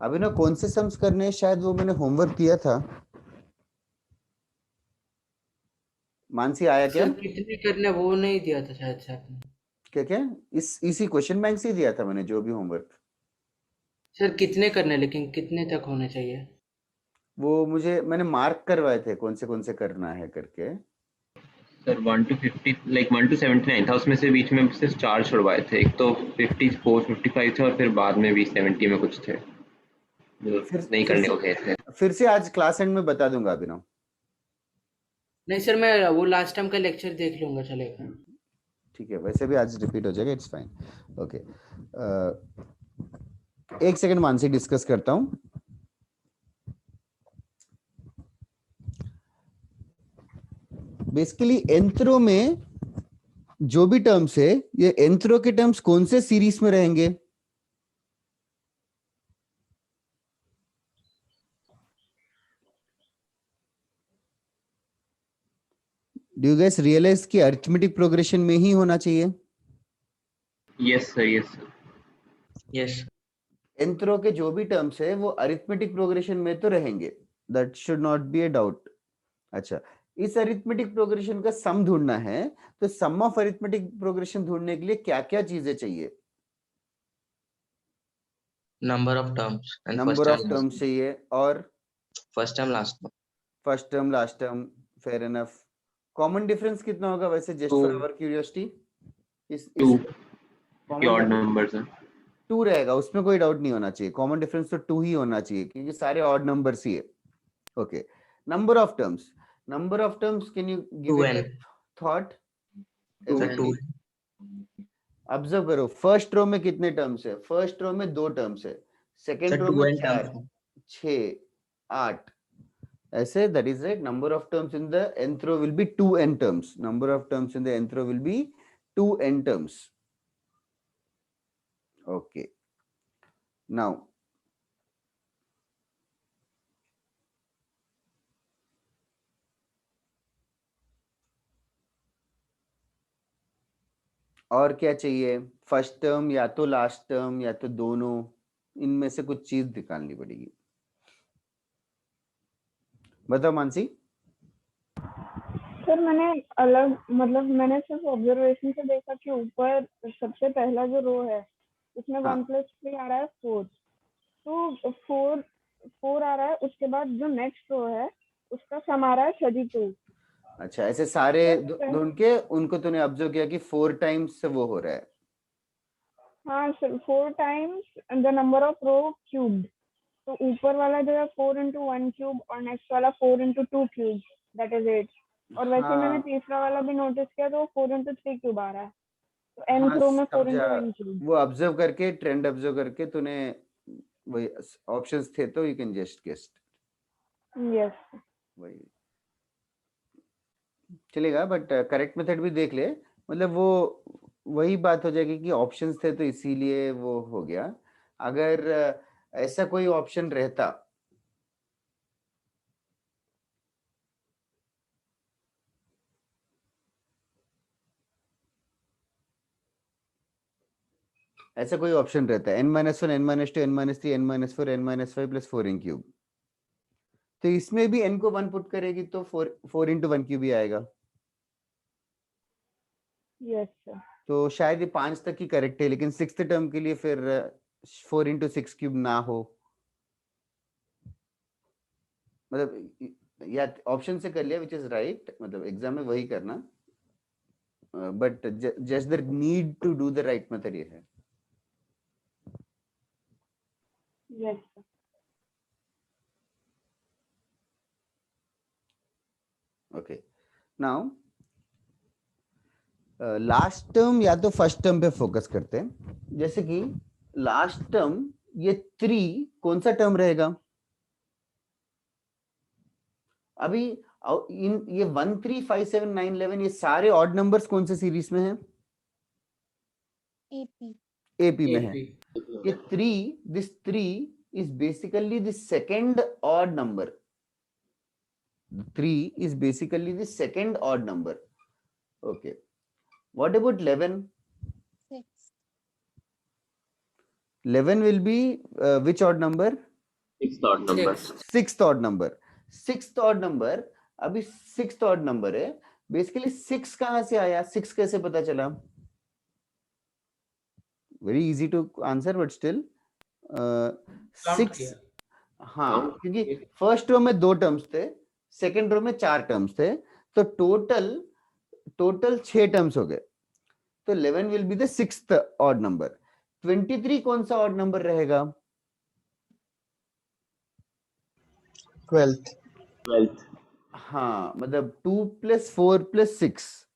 अभी ना कौन से सम्स करने हैं, शायद वो मैंने होमवर्क दिया था। मानसी आया क्या? सर कितने करने वो नहीं दिया था शायद से आपने। क्या क्या? इसी क्वेश्चन बैंक से ही दिया था मैंने जो भी होमवर्क। सर कितने करने, लेकिन कितने तक होने चाहिए? वो मुझे मैंने मार्क करवाए थे कौन से करना है करके। सर 1 to 50 लाइक 1 to 79 था, उसमें से बीच में सिर्फ 4 छुड़वाए थे। एक तो 54 55 थे, और फिर बाद में भी 70 में कुछ थे जो नहीं करने को गए थे। फिर से आज क्लास एंड में बता दूंगा अभिनव। नहीं सर, मैं वो लास्ट टाइम का लेक्चर देख लूंगा, चलेगा। ठीक है, वैसे भी आज रिपीट हो जाएगा, इट्स फाइन। ओके, एक सेकंड मानसी डिस्कस करता हूं। बेसिकली nth रो में जो भी टर्म्स है, ये nth रो के टर्म्स कौन से सीरीज में रहेंगे? डू यू गाइस रियलाइज कि अरिथमेटिक प्रोग्रेशन में ही होना चाहिए? Yes sir, yes sir, yes. nth रो के जो भी टर्म्स है वो अरिथमेटिक प्रोग्रेशन में तो रहेंगे, that should not be a doubt. अच्छा, इस अरिथमेटिक प्रोग्रेशन का सम ढूंढना है, तो सम ऑफ अरिथमेटिक प्रोग्रेशन ढूंढने के लिए क्या क्या चीजें चाहिए? Number of terms and number of terms चाहिए, और first term last term. First term last term, fair enough. Common difference कितना होगा वैसे, जस्ट फॉर आवर क्यूरियोसिटी? इस ऑड नंबर्स हैं। 2 रहेगा, उसमें कोई डाउट नहीं होना चाहिए, कॉमन डिफरेंस तो 2 ही होना चाहिए क्योंकि सारे ऑड नंबर्स ही है। Okay, number of terms, can you give it a thought? Observe करो, फर्स्ट रो में कितने टर्म्स है? फर्स्ट रो में 2 टर्म्स है, सेकंड रो में 4, 6, 8 ऐसे, that is right. Number of terms in the nth row will be 2n terms. Number of terms in the nth row will be 2n terms. Okay. Now, और क्या चाहिए? First term या तो last term या तो दोनों, इनमें से कुछ चीज निकालनी पड़ेगी। बताओ मानसी। सर मैंने अलग मतलब मैंने सिर्फ ऑब्जर्वेशन से देखा कि ऊपर सबसे पहला जो रो है उसमें 1 + 3 आ रहा है 4, तो 4 आ रहा है, उसके बाद जो नेक्स्ट रो है उसका सम आ रहा है 32। अच्छा, ऐसे सारे ढूंढ के उनको तूने ऑब्जर्व किया कि 4 टाइम्स वो हो रहा है। हाँ sir, 4 times the number of row cubed, तो ऊपर वाला जो है 4 × 1 क्यूब और नेक्स्ट वाला 4 × 2 क्यूब, दैट इज 8। और वैसे मैंने तीसरा वाला भी नोटिस किया तो 4 × 3 क्यूब आ रहा है, तो nth रो में 4 × 1 क्यूब। वो ऑब्जर्व करके, ट्रेंड ऑब्जर्व करके तूने वही ऑप्शंस थे तो you can just guess. Yes, वही चलेगा, बट करेक्ट मेथड भी देख ले, मतलब वो वही बात हो जाएगी कि ऑप्शंस थे तो इसीलिए वो हो गया। अगर ऐसा कोई ऑप्शन रहता, ऐसा कोई ऑप्शन रहता है n-1, n-2, n-3, n-4, n-5 + 4 n cube, तो इसमें भी n को 1 पुट करेगी तो 4 × 1 क्यूब ही आएगा। Yes sir. तो शायद ये 5 तक ही करेक्ट है, लेकिन 6th टर्म के लिए फिर 4 × 6 क्यूब ना हो, मतलब या ऑप्शन से कर लिया विच इज राइट, मतलब एग्जाम में वही करना, but just the need to do the right method ये है। Yes sir. Okay, now last term या तो फर्स्ट टर्म पे फोकस करते हैं। जैसे कि लास्ट टर्म ये 3 कौन सा टर्म रहेगा? अभी इन ये 1 3 5 7 9 11 ये सारे ऑड नंबर्स कौन से सीरीज में हैं? एपी में है। ये 3, this 3 is basically the second odd number. 3 is basically the second odd number. Okay. What about 11? 6. 11 will be which odd number? 6th odd number. 6th odd number. 6th odd number, अभी 6th odd number है। Basically 6 कहाँ से आया? 6 कैसे पता चला? Very easy to answer, but still 6, हाँ, क्योंकि फर्स्ट रो में 2 टर्म्स थे, सेकंड रो में 4 टर्म्स थे, तो टोटल 6 टर्म्स हो गए, तो 11 will be the 6th odd number. 23 कौन सा ऑड नंबर रहेगा? 12th। हाँ, मतलब 2 + 4 + 6,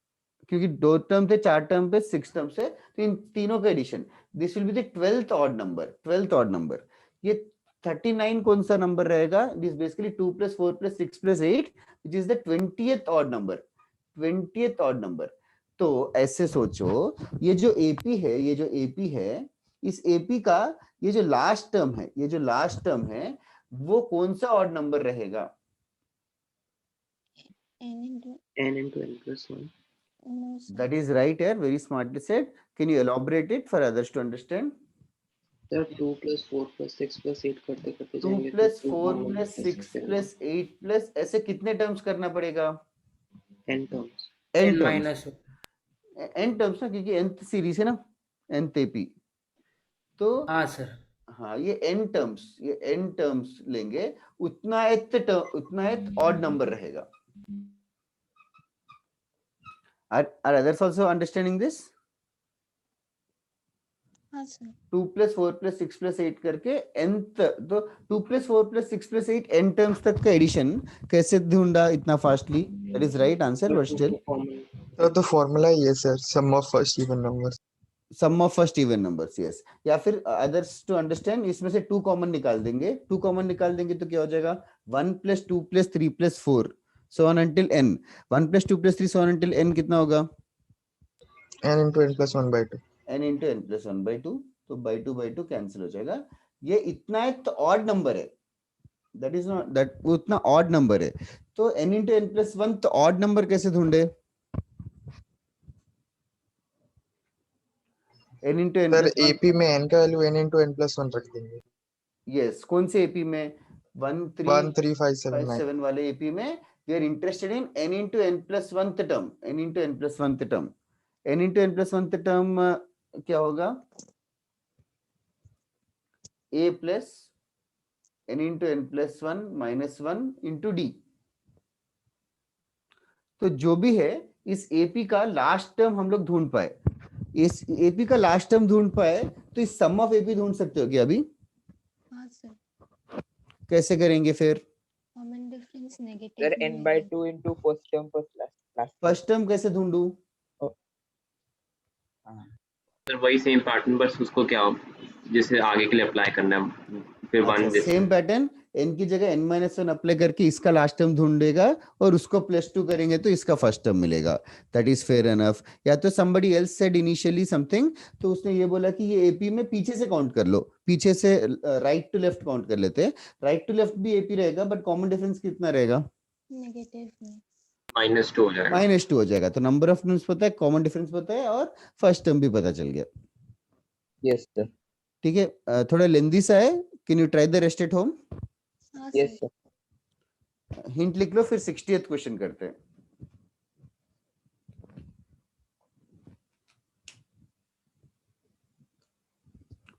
क्योंकि 2 टर्म थे, 4 टर्म पे 6 टर्म से, तो इन तीनों का addition, this will be the 12th odd number. 12th odd number, ये 39 कौन सा नंबर रहेगा? This basically 2 + 4 + 6 + 8 which is the 20th odd number. 20th odd number. तो ऐसे सोचो, ये जो एपी है, इस एपी का ये जो लास्ट टर्म है वो कौन सा ऑड नंबर रहेगा? n × n × n + 1. No, sir. That is right here, very smartly said. Can you elaborate it for others to understand? Sir, 2 + 4 + 6 + 8 करते 2 + 4 + 6 + 8 प्लस ऐसे कितने टर्म्स करना पड़ेगा? n terms. n टर्म्स ना, क्योंकि nth सीरीज है ना, nth एपी, तो हाँ सर। हाँ, ये n टर्म्स लेंगे, उतना एक ऑड नंबर रहेगा। Are others also understanding this? हाँ सर 2 + 4 + 6 + 8 करके nth, तो 2 + 4 + 6 + 8 n टर्म्स तक का एडिशन कैसे ढूंढा इतना fastly? That is right answer, but still So the formula is sir, sum of first even numbers. Sum of first even numbers, yes. या फिर अदर्स टू अंडरस्टैंड, इसमें से 2 कॉमन निकाल देंगे। 2 कॉमन निकाल देंगे तो क्या हो जाएगा? 1 + 2 + 3 + 4 so on until n। 1 + 2 + 3 so on until n कितना होगा? n into n plus 1 by 2. n into n plus 1 by 2, तो by 2 कैंसिल हो जाएगा। ये इतना है तो ऑड नंबर है, दैट इज नॉट दैट, वो उतना ऑड नंबर है। तो n into n plus 1, तो ऑड नंबर कैसे ढूंढे? n into n sir plus 1, AP में n का value n into n plus 1 रख देंगे। यस। कौन से एपी में? 1 3 5 13579 7 वाले एपी में we are interested in n into n plus 1th term. n into n plus 1th term, n into n plus 1th term क्या होगा? a plus n into n plus 1 minus 1 into d। तो जो भी है इस AP का last term हम लोग ढूंढ पाए, इस एपी का लास्ट टर्म ढूंढ पाए, तो इस सम ऑफ एपी ढूंढ सकते हो क्या अभी? हाँ सर कैसे करेंगे फिर? Common difference Sir, negative n by 2 into first term plus last term. First term कैसे ढूंढूं? सर वही सेम पैटर्न, बस उसको क्या जैसे आगे के लिए अप्लाई करना है, फिर अच्छा, 1 सेम पैटर्न, n की जगह n-1 अप्लाई करके इसका लास्ट टर्म ढूंढेगा और उसको +2 करेंगे तो इसका फर्स्ट टर्म मिलेगा। That is fair enough. या तो somebody else said initially something, तो उसने ये बोला कि ये एपी में पीछे से काउंट कर लो, पीछे से राइट टू लेफ्ट काउंट कर लेते हैं। राइट टू लेफ्ट भी एपी रहेगा, बट कॉमन डिफरेंस कितना रहेगा? नेगेटिव में -2 हो जाएगा। -2 हो जाएगा। तो नंबर ऑफ टर्म्स पता है, कॉमन डिफरेंस पता है, और फर्स्ट टर्म भी पता चल गया। Yes, sir. ठीक है, थोड़ा लेंदी सा है। Can you try the rest at home? हाँ Yes, सर sir. हिंट लिख लो, फिर 60th क्वेश्चन करते हैं।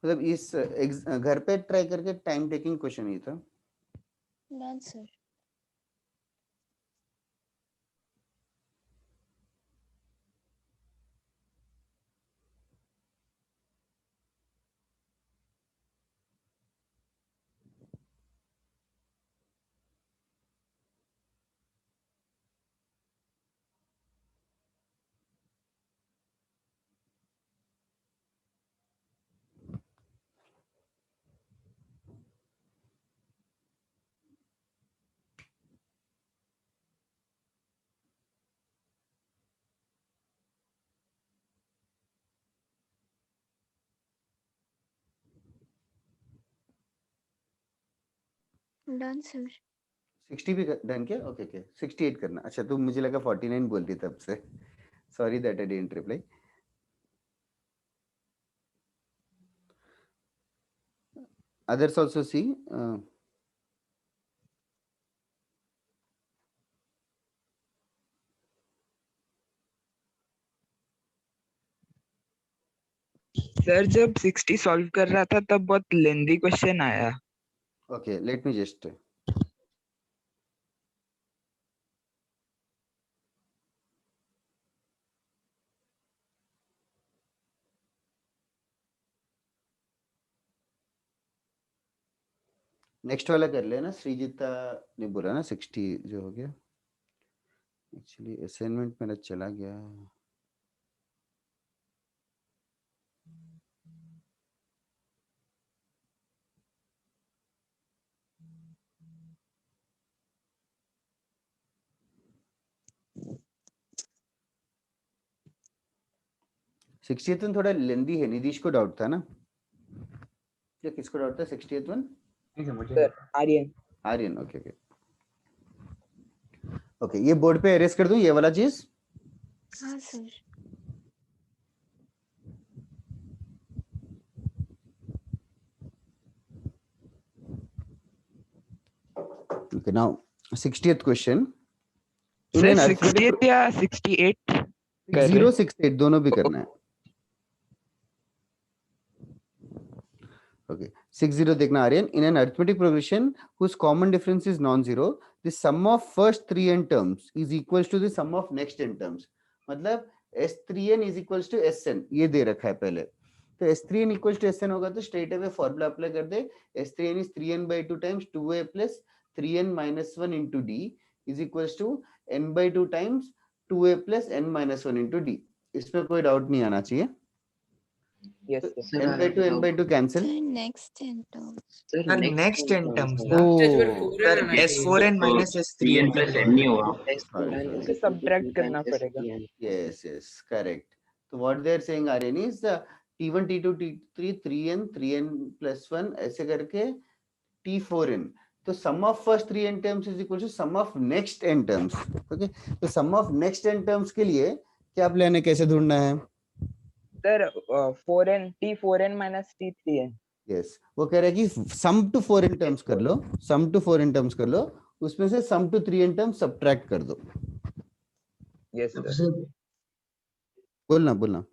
मतलब इस घर पे ट्राई करके टाइम टेकिंग क्वेश्चन ही था। डन सर डन सर 60 भी डन क्या? ओके ओके, 68 करना। अच्छा, तो मुझे लगा 49 बोल रही तब से। Sorry that I didn't reply. others also see sir जब 60 सॉल्व कर रहा था तब बहुत लेंदी क्वेश्चन आया। okay, let me just next वाला कर लेना। श्रीजिता ने बोला ना 60 जो हो गया। एक्चुअली असाइनमेंट मेरा चला गया। सिक्सटीएथ वन थोड़ा लेंदी है। निधीश को डाउट था ना? क्या किसको डाउट था 60th one? Sir Aryan. Aryan, okay okay okay. ये बोर्ड पे एरेज कर दूं ये वाला चीज? हाँ sir Okay, now 60th question. Sir 60th या 68? 6068 दोनों भी करना है। Okay, 60 देखना Aryan. In an arithmetic progression whose common difference is non-zero, the sum of first 3 n terms is equals to the sum of next n terms. मतलब S3n is equals to Sn, ये दे रखा है पहले। तो S3n इक्वल टू Sn होगा तो straight away formula apply कर दे. S3n is 3n by 2 times 2a plus 3n minus 1 into d is equals to n by 2 times 2a plus n minus 1 into d. इसमें कोई doubt नहीं आना चाहिए. Yes, तो sir. n by 2 cancel. Sir, next in terms. Sir, next n terms Oh. ना. Sir, Sir, S4n minus S3n. 3n plus n नहीं होगा. इसे subtract करना पड़ेगा. Yes, yes, correct. So what they are saying Aryan is T1, T2, T3, 3n, 3n plus 1 ऐसे करके T4n. तो sum of first 3n terms is equal to sum of next n terms. Okay. तो sum of next n terms के लिए क्या plan है, कैसे ढूंढना है? Sir, 4n T4n minus T3n. Yes, वो कह रहा है कि sum to 4n terms कर लो, sum to 4n terms कर लो, उसमें से sum to 3n terms subtract कर दो. Yes, sir. बोलना.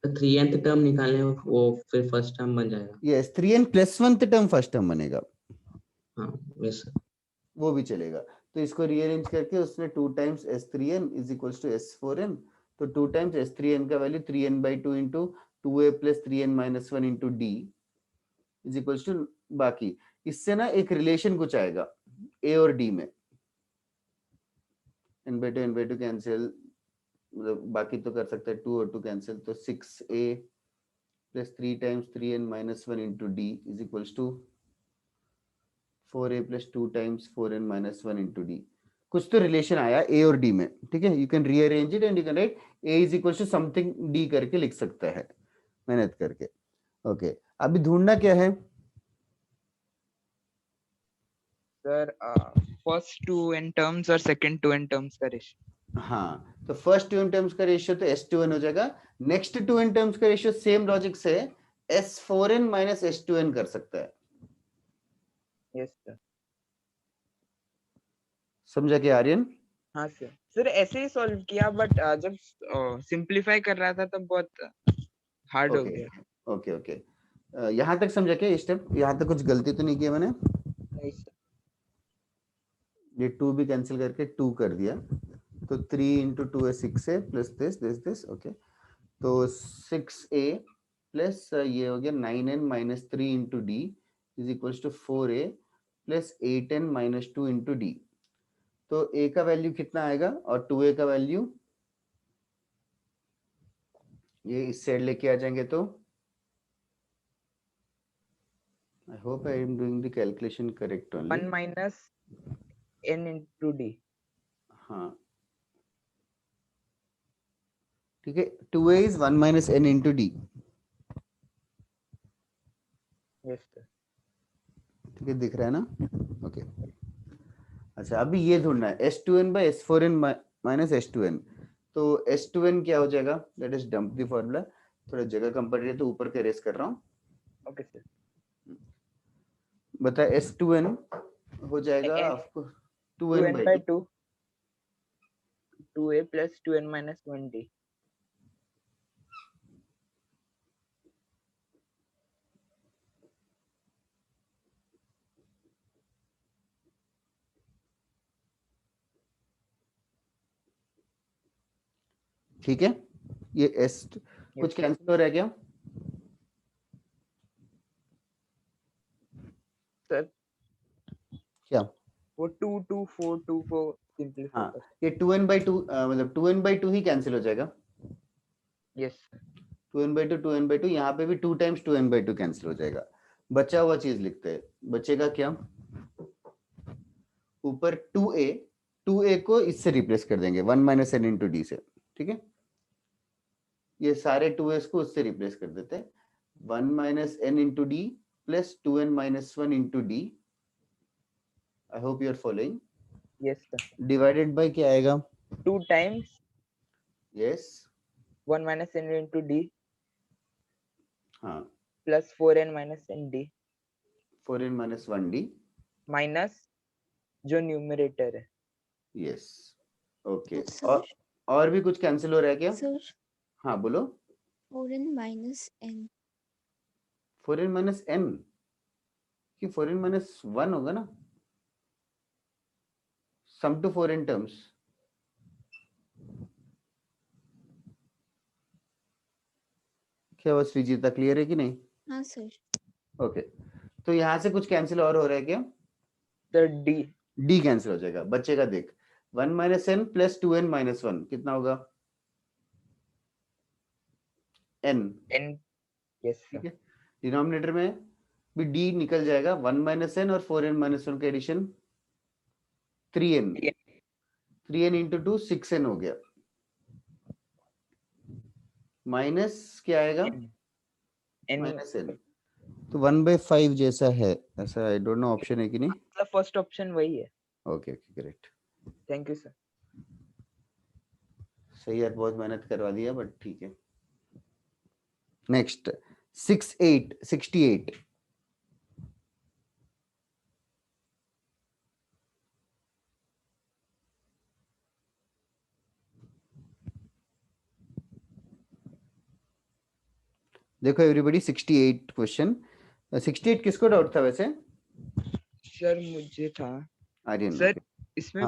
3nth टर्म निकालने वो फिर फर्स्ट टर्म बन जाएगा. Yes, 3n plus 1th term first term बनेगा. हाँ, यस सर. वो भी चलेगा. तो इसको रीअरेंज करके उसने 2 times S3n is equals to S4n. तो 2 times S3n का value 3n by 2 into 2a plus 3n minus 1 into d is equals to बाकी. इससे ना एक रिलेशन कुछ आएगा a और d में. n by 2 कैंसिल, मतलब बाकी तो कर सकते हैं, 2 और 2 कैंसिल, तो 6a plus 3 times 3n minus 1 into d is equals to 4a plus 2 times 4n minus 1 into d. कुछ तो रिलेशन आया a और d में. ठीक है, you can rearrange it and you can write a is equals to something d करके लिख सकता है मेहनत करके. ओके, अभी ढूंढना क्या है? Sir, first 2n terms और second 2n terms का ratio. हाँ, तो फर्स्ट 2n टर्म्स का रेशियो तो S2n हो जाएगा. नेक्स्ट 2n टर्म्स का रेशियो सेम लॉजिक से S4n minus S2n कर सकता है. Yes, sir. समझा क्या आर्यन? हाँ सर. सर ऐसे ही सॉल्व किया बट जब सिंपलीफाई कर रहा था तब बहुत हार्ड हो गया. ओके. यहाँ तक समझा क्या? स्टेप यहाँ तक कुछ गलती तो नहीं किया मैंने? नहीं सर. ये 2 भी कैंसिल करके 2 कर दिया, तो 3 into 2 है 6a plus this. ओके, तो 6a प्लस ये हो गया 9n minus 3 into d is equals to 4a plus 8n minus 2 into d. तो a का वैल्यू कितना आएगा और 2a का वैल्यू ये इस साइड लेके आ जाएंगे. तो I hope I am doing the calculation correct only. 1 minus n into d. हाँ, ठीक है. 2a is 1 minus n into d. Yes, sir. ठीक है, दिख रहा है ना? ओके. अच्छा, अभी ये ढूंढना है S2n by S4n minus S2n. तो S2n क्या हो जाएगा? Let us dump the formula. थोड़ा जगह कम पड़ रही है तो ऊपर के रेस कर रहा हूँ. Okay sir. बता, S2n हो जाएगा आपको 2n by 2 2a plus 2n minus 1d. ठीक है. ये S कुछ कैंसिल हो रहा है क्या? सर क्या? वो 2 2 4 2 को सिंपलीफाई. हाँ, ये 2n by 2 मतलब 2n by 2 ही कैंसिल हो जाएगा. यस. 2n by 2 यहाँ पे भी 2 times 2n by 2 कैंसिल हो जाएगा. बचा हुआ चीज लिखते हैं. बचेगा क्या? ऊपर 2a को इससे रिप्लेस कर देंगे 1 minus n into d से. ठीक है, ये सारे 2s को उससे रिप्लेस कर देते हैं. 1 minus n into d plus 2n minus 1 into d. I hope you are following. Yes, sir. Divided by क्या आएगा? 2 times. Yes. 1 minus n into d. हाँ. Plus 4n minus n d. 4n minus 1d. Minus जो numerator है. Yes. Okay. और भी कुछ cancel हो रहा है क्या? सर. हाँ बोलो. 4n minus n. 4n minus n कि 4n minus 1 होगा ना? Sum to 4n terms. क्या हुआ श्रीजीता, क्लियर है कि नहीं? हाँ सर। ओके, तो यहाँ से कुछ कैंसिल और हो रहा है क्या? Sir D. डी कैंसिल हो जाएगा, बचेगा देख 1 - n + 2n - 1 कितना होगा? n। यस ठीक है, डिनोमिनेटर में भी d निकल जाएगा, 1 - n और 4n - 1 का addition 3n, 3n into 2 6n हो गया, माइनस क्या आएगा? -n। तो 1/5 जैसा है ऐसा, आई डोंट नो ऑप्शन है कि नहीं। फर्स्ट ऑप्शन वही है। Okay great, thank you sir. सही है, बहुत मेहनत करवा दिया बट ठीक है। नेक्स्ट 68। देखो एवरीबॉडी 68 क्वेश्चन। 68 किसको डाउट था वैसे? सर मुझे था आर्यन। सर इसमें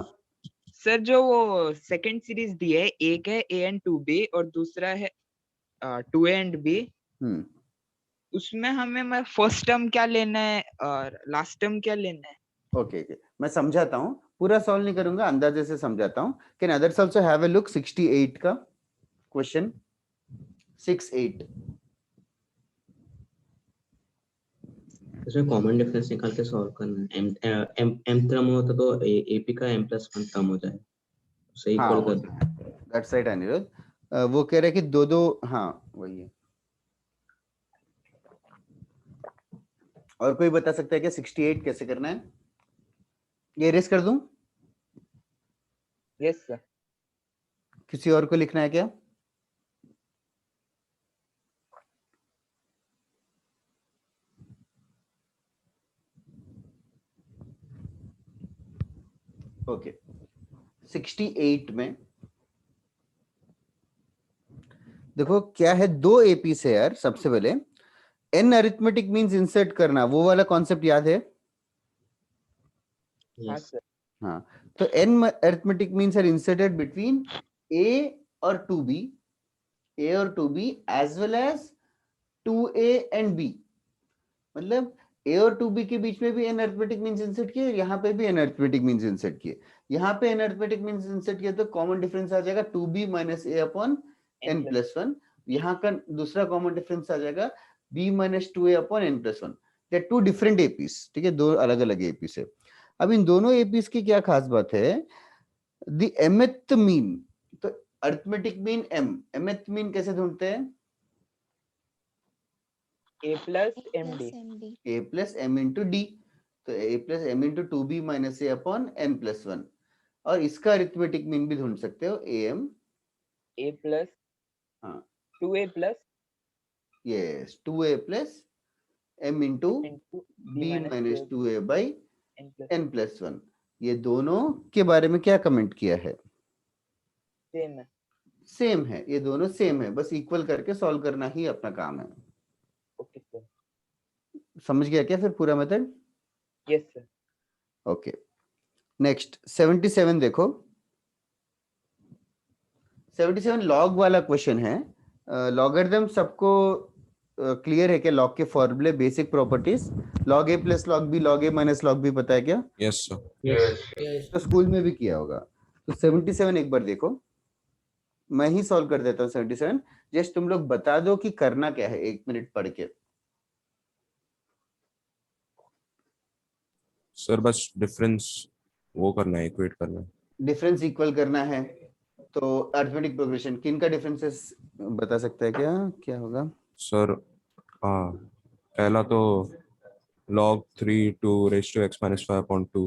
सर जो वो सेकंड सीरीज दी है, एक है a and 2b और दूसरा है 2a and b। उसमें हमें फर्स्ट टर्म क्या लेना है और लास्ट टर्म क्या लेना है? ओके मैं समझाता हूँ, पूरा सॉल्व नहीं करूंगा, अंदाजे से समझाता हूँ। Can others also have a look 68 का क्वेश्चन 68। इसमें कॉमन डिफरेंस निकाल के सॉल्व करना है। m टर्म होता तो ap का m+1 टर्म हो जाए, सही इक्वल कर दो। दैट्स राइट अनिरुद्ध, वो कह रहे हैं कि दो हाँ वही है। और कोई बता सकता है क्या 68 कैसे करना है? ये इरेज कर दूं? Yes sir. किसी और को लिखना है क्या? ओके 68 में देखो क्या है, दो एपी से यार। सबसे पहले n अरिथमेटिक मींस इंसर्ट करना, वो वाला कॉन्सेप्ट याद है? हाँ, तो n arithmetic means are inserted between a और 2b, a और 2b as well as 2a and b। मतलब a और 2b के बीच में भी n अरिथमेटिक मींस इंसर्ट किए, यहाँ पे भी n अरिथमेटिक मींस इंसर्ट किए। यहाँ पे n अरिथमेटिक मींस इंसर्ट किया तो कॉमन डिफरेंस आ जाएगा 2b - a n + 1। यहाँ का दूसरा कॉमन डिफरेंस आ जाएगा b - 2a n + 1। They two different APs, ठीक है, दो अलग अलग एपीस है। अब इन दोनों एपीस की क्या खास बात है? द mth मीन, तो arithmetic mean m, mth mean कैसे ढूंढते हैं? a + md, a + m into d, तो a + m into 2b - a n + 1। और इसका अरिथमेटिक मीन भी ढूंढ सकते हो, am a + 2a + yes 2a + m into b - 2a by n + 1। ये दोनों के बारे में क्या कमेंट किया है? सेम है, ये दोनों सेम है, बस इक्वल करके सॉल्व करना ही अपना काम है। ओके सर, समझ गया क्या फिर पूरा method? Yes sir. Okay next 77 देखो। 77 लॉग वाला क्वेश्चन है। लॉगरिथम सबको क्लियर है क्या? लॉग के फॉर्मूले, basic properties, log a + log b log a - log b पता है क्या? Yes sir. तो स्कूल में भी किया होगा। तो 77 एक बार देखो, मैं ही सॉल्व कर देता हूँ 77। जस्ट तुम लोग बता दो कि करना क्या है, 1 मिनट पढ़ के। सर बस डिफरेंस वो करना है, इक्वेट करना है। डिफरेंस इक्वल करना है, तो अरिथमेटिक प्रोग्रेशन किन का डिफरेंसेस बता सकता है क्या? क्या होगा सर? पहला तो log 3 to raised to x - 5/2।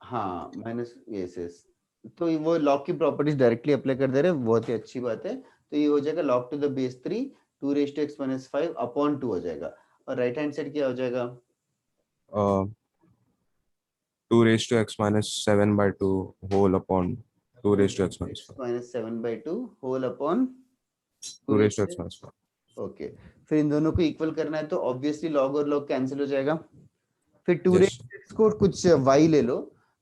हाँ माइनस, यस तो वो लॉग की प्रॉपर्टीज डायरेक्टली अप्लाई कर दे रहे हैं, बहुत ही अच्छी बात है। तो ये हो जाएगा log to the base 3 2 raised to x - 5/2 हो जाएगा। और राइट हैंड साइड क्या हो जाएगा? 2 raised to x - 7/2 whole upon 2 raised to x - 7/2 whole upon 2 raised to x - 5। Okay, फिर इन दोनों को इक्वल करना है तो ऑब्वियसली लॉग और लॉग कैंसिल हो जाएगा। फिर 2 रेज़ टू x को कुछ y ले लो,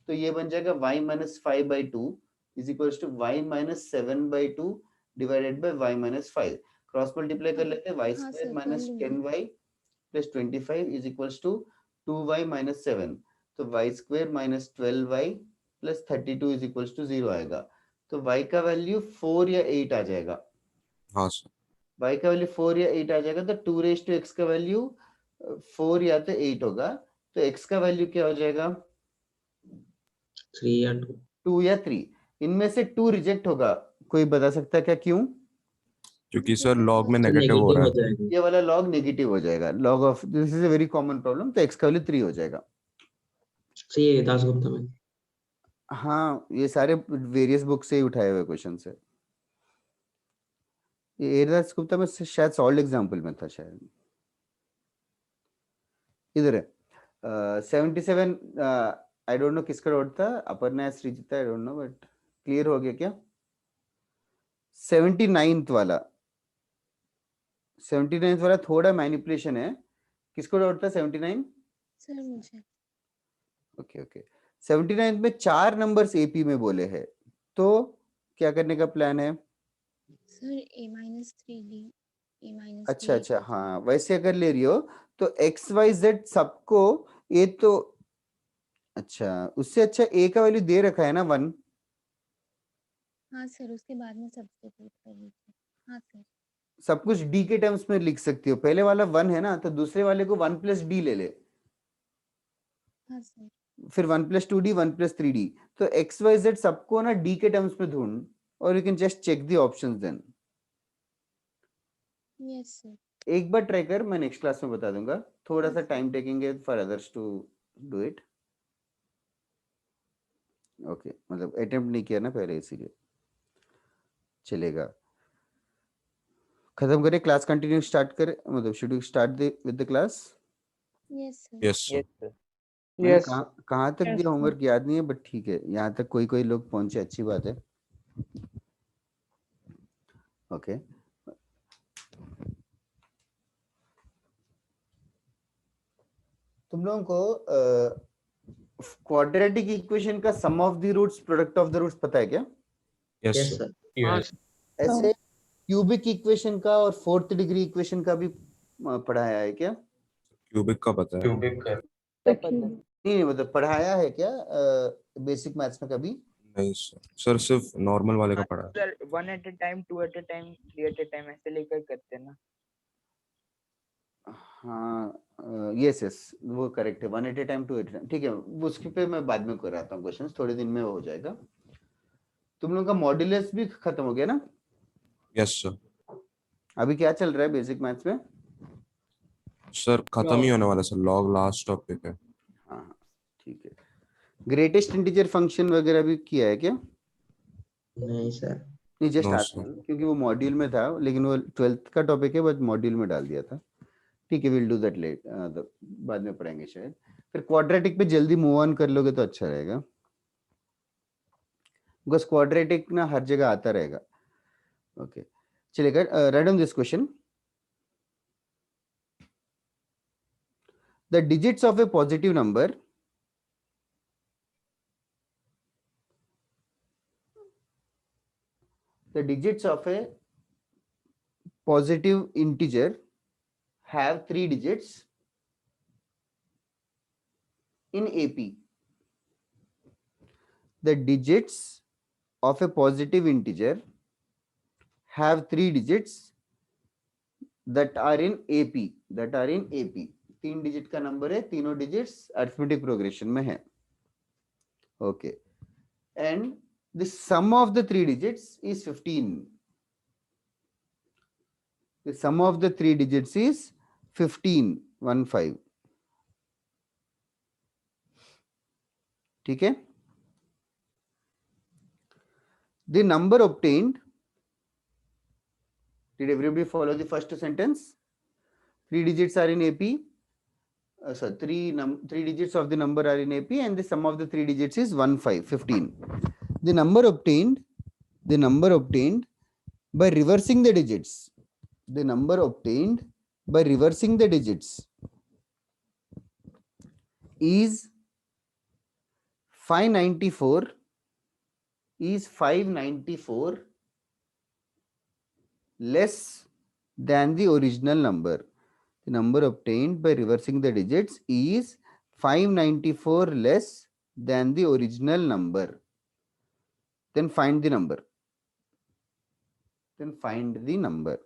तो ये बन जाएगा y - 5/2 is equals to y - 7/2 divided by y - 5। Cross multiply कर लेते हैं, y हाँ स्क्वायर सर, कर माइनस लूंगी। 10y plus 25 is equals to 2y minus 7, तो y square minus 12y plus 32 is equals to 0 आएगा। तो y का वैल्यू 4 या 8 आ जाएगा। हाँ सर। y का वैल्यू 4 या 8 आ जाएगा, तो 2 रेज टू x का वैल्यू 4 या तो 8 होगा, तो x का वैल्यू क्या हो जाएगा? 3 या 2। 2 या 3, इनमें से 2 रिजेक्ट होगा। कोई बता सकता है क्या क्यों? क्योंकि सर लॉग में तो नेगेटिव हो नेगेटिव रहा हो है। जाएगा। ये वाला लॉग नेगेटिव हो जाएगा, log of this is a very common problem, तो x का वैल्यू 3 हो जाएगा। सही है दासगुप्ता में। हाँ, ये सारे वेरियस बुक से ही उठाए हुए क्वेश्चन है। ये दास गुप्ता में से शायद सॉल्व एग्जांपल में था शायद। इधर है 77, आई डोंट नो किसका डॉट था, Aparna Srijita, I don't know, but clear हो गया क्या? 79th वाला, 79th वाला थोड़ा मैनिपुलेशन है। किसको डाउट था 79? सर मुझे। ओके ओके, 79th में 4 नंबर्स एपी में बोले हैं, तो क्या करने का प्लान है? सर a-3d a-3 अच्छा अच्छा, हाँ वैसे अगर ले रही हो तो एक्स वाई जेड सबको, ये तो अच्छा, उससे अच्छा ए का वैल्यू दे रखा है ना 1। हाँ सर, उसके बाद में सब्स्टिट्यूट कर लीजिए। हाँ सर। सब कुछ डी के टर्म्स में लिख सकती हो, पहले वाला 1 है ना, तो दूसरे वाले को 1 प्लस डी ले ले, हाँ सर। फिर 1 प्लस 2d 1 प्लस 3d, तो एक्स वाई जेड सबको ना डी के टर्म्स में ढूंढ, और you can just check the options then. Yes sir. एक बार ट्राई कर, मैं नेक्स्ट क्लास में बता दूंगा, थोड़ा सा Yes, टाइम टेकिंग है for others to do it. Okay, मतलब अटेम्प्ट नहीं किया ना पहले, इसीलिए चलेगा। खत्म करें, क्लास कंटिन्यू स्टार्ट करें, मतलब should you start with the class? Yes sir. Yes sir. मैंने यस कहाँ तक दिया होमवर्क याद नहीं है, बट ठीक है, यहाँ तक कोई कोई लोग पहुंचे, अच्छी बात है। ओके, तुम लोगों को क्वाड्रेटिक इक्वेशन का sum of the roots, product of the roots पता है क्या? Yes yes sir. सर। ऐसे क्यूबिक इक्वेशन का और 4th डिग्री इक्वेशन का भी पढ़ाया है क्या? क्यूबिक का पता है। नहीं, मतलब पढ़ाया है क्या बेसिक मैथ्स में कभी? नहीं सर, सर सिर्फ नॉर्मल वाले का पढ़ा है। Sir 1 at a time, 2 at a time, 3 at a time ऐसे लेकर करते हैं ना। हाँ यस यस, वो करेक्ट है, 1 at a time 2 at a time, ठीक है, उसके पे मैं बाद में कराता हूँ क्वेश्चंस, थोड़े दिन में हो जाएगा। तुम लोगों का मॉड्यूलस भी खत्म हो गया ना? Yes sir. अभी क्या चल रहा है बेसिक मैथ्स में? सर खत्म ही होने वाला सर, लॉग लास्ट टॉपिक है। हाँ ठीक है। ग्रेटेस्ट इंटीजर फंक्शन वगैरह भी किया है क्या? नहीं सर। नहीं, जस्ट No, आस्किंग, sir. क्योंकि वो मॉड्यूल में था, लेकिन वो 12th का टॉपिक है, बट मॉड्यूल में डाल दिया था। ठीक है, विल डू दैट लेट, बाद में पढ़ेंगे शायद। फिर क्वाड्रेटिक पे जल्दी मूव ऑन कर लोगे तो अच्छा रहेगा, बिकॉज क्वाड्रेटिक ना हर जगह आता रहेगा। ओके चलेगा, write down this question. The digits of A positive number the digits of a positive integer have 3 digits in AP. The digits of a positive integer have 3 digits that are in AP. That are in AP. 3 digit का number है, तीनों digits arithmetic progression में है। Okay, and the sum of the 3 digits is 15. The sum of the 3 digits is 15, 15. ठीक है? The number obtained, did everybody follow the first sentence? 3 digits are in AP. So 3 digits of the number are in AP, and the sum of the 3 digits is 15. The number obtained by reversing the digits. The number obtained by reversing the digits is 594. Is 594 less than the original number. The number obtained by reversing the digits is 594 less than the original number. Then find the number. Then find the number.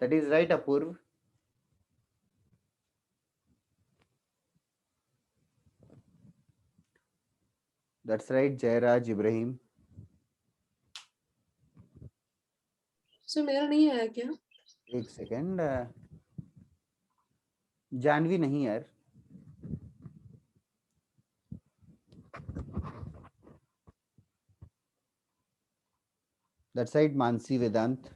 That is right, Apurv. That's right, Jairaj Ibrahim. Sir मेरा नहीं आया क्या? एक second, Janvi नहीं यार. That's right, Mansi Vedant.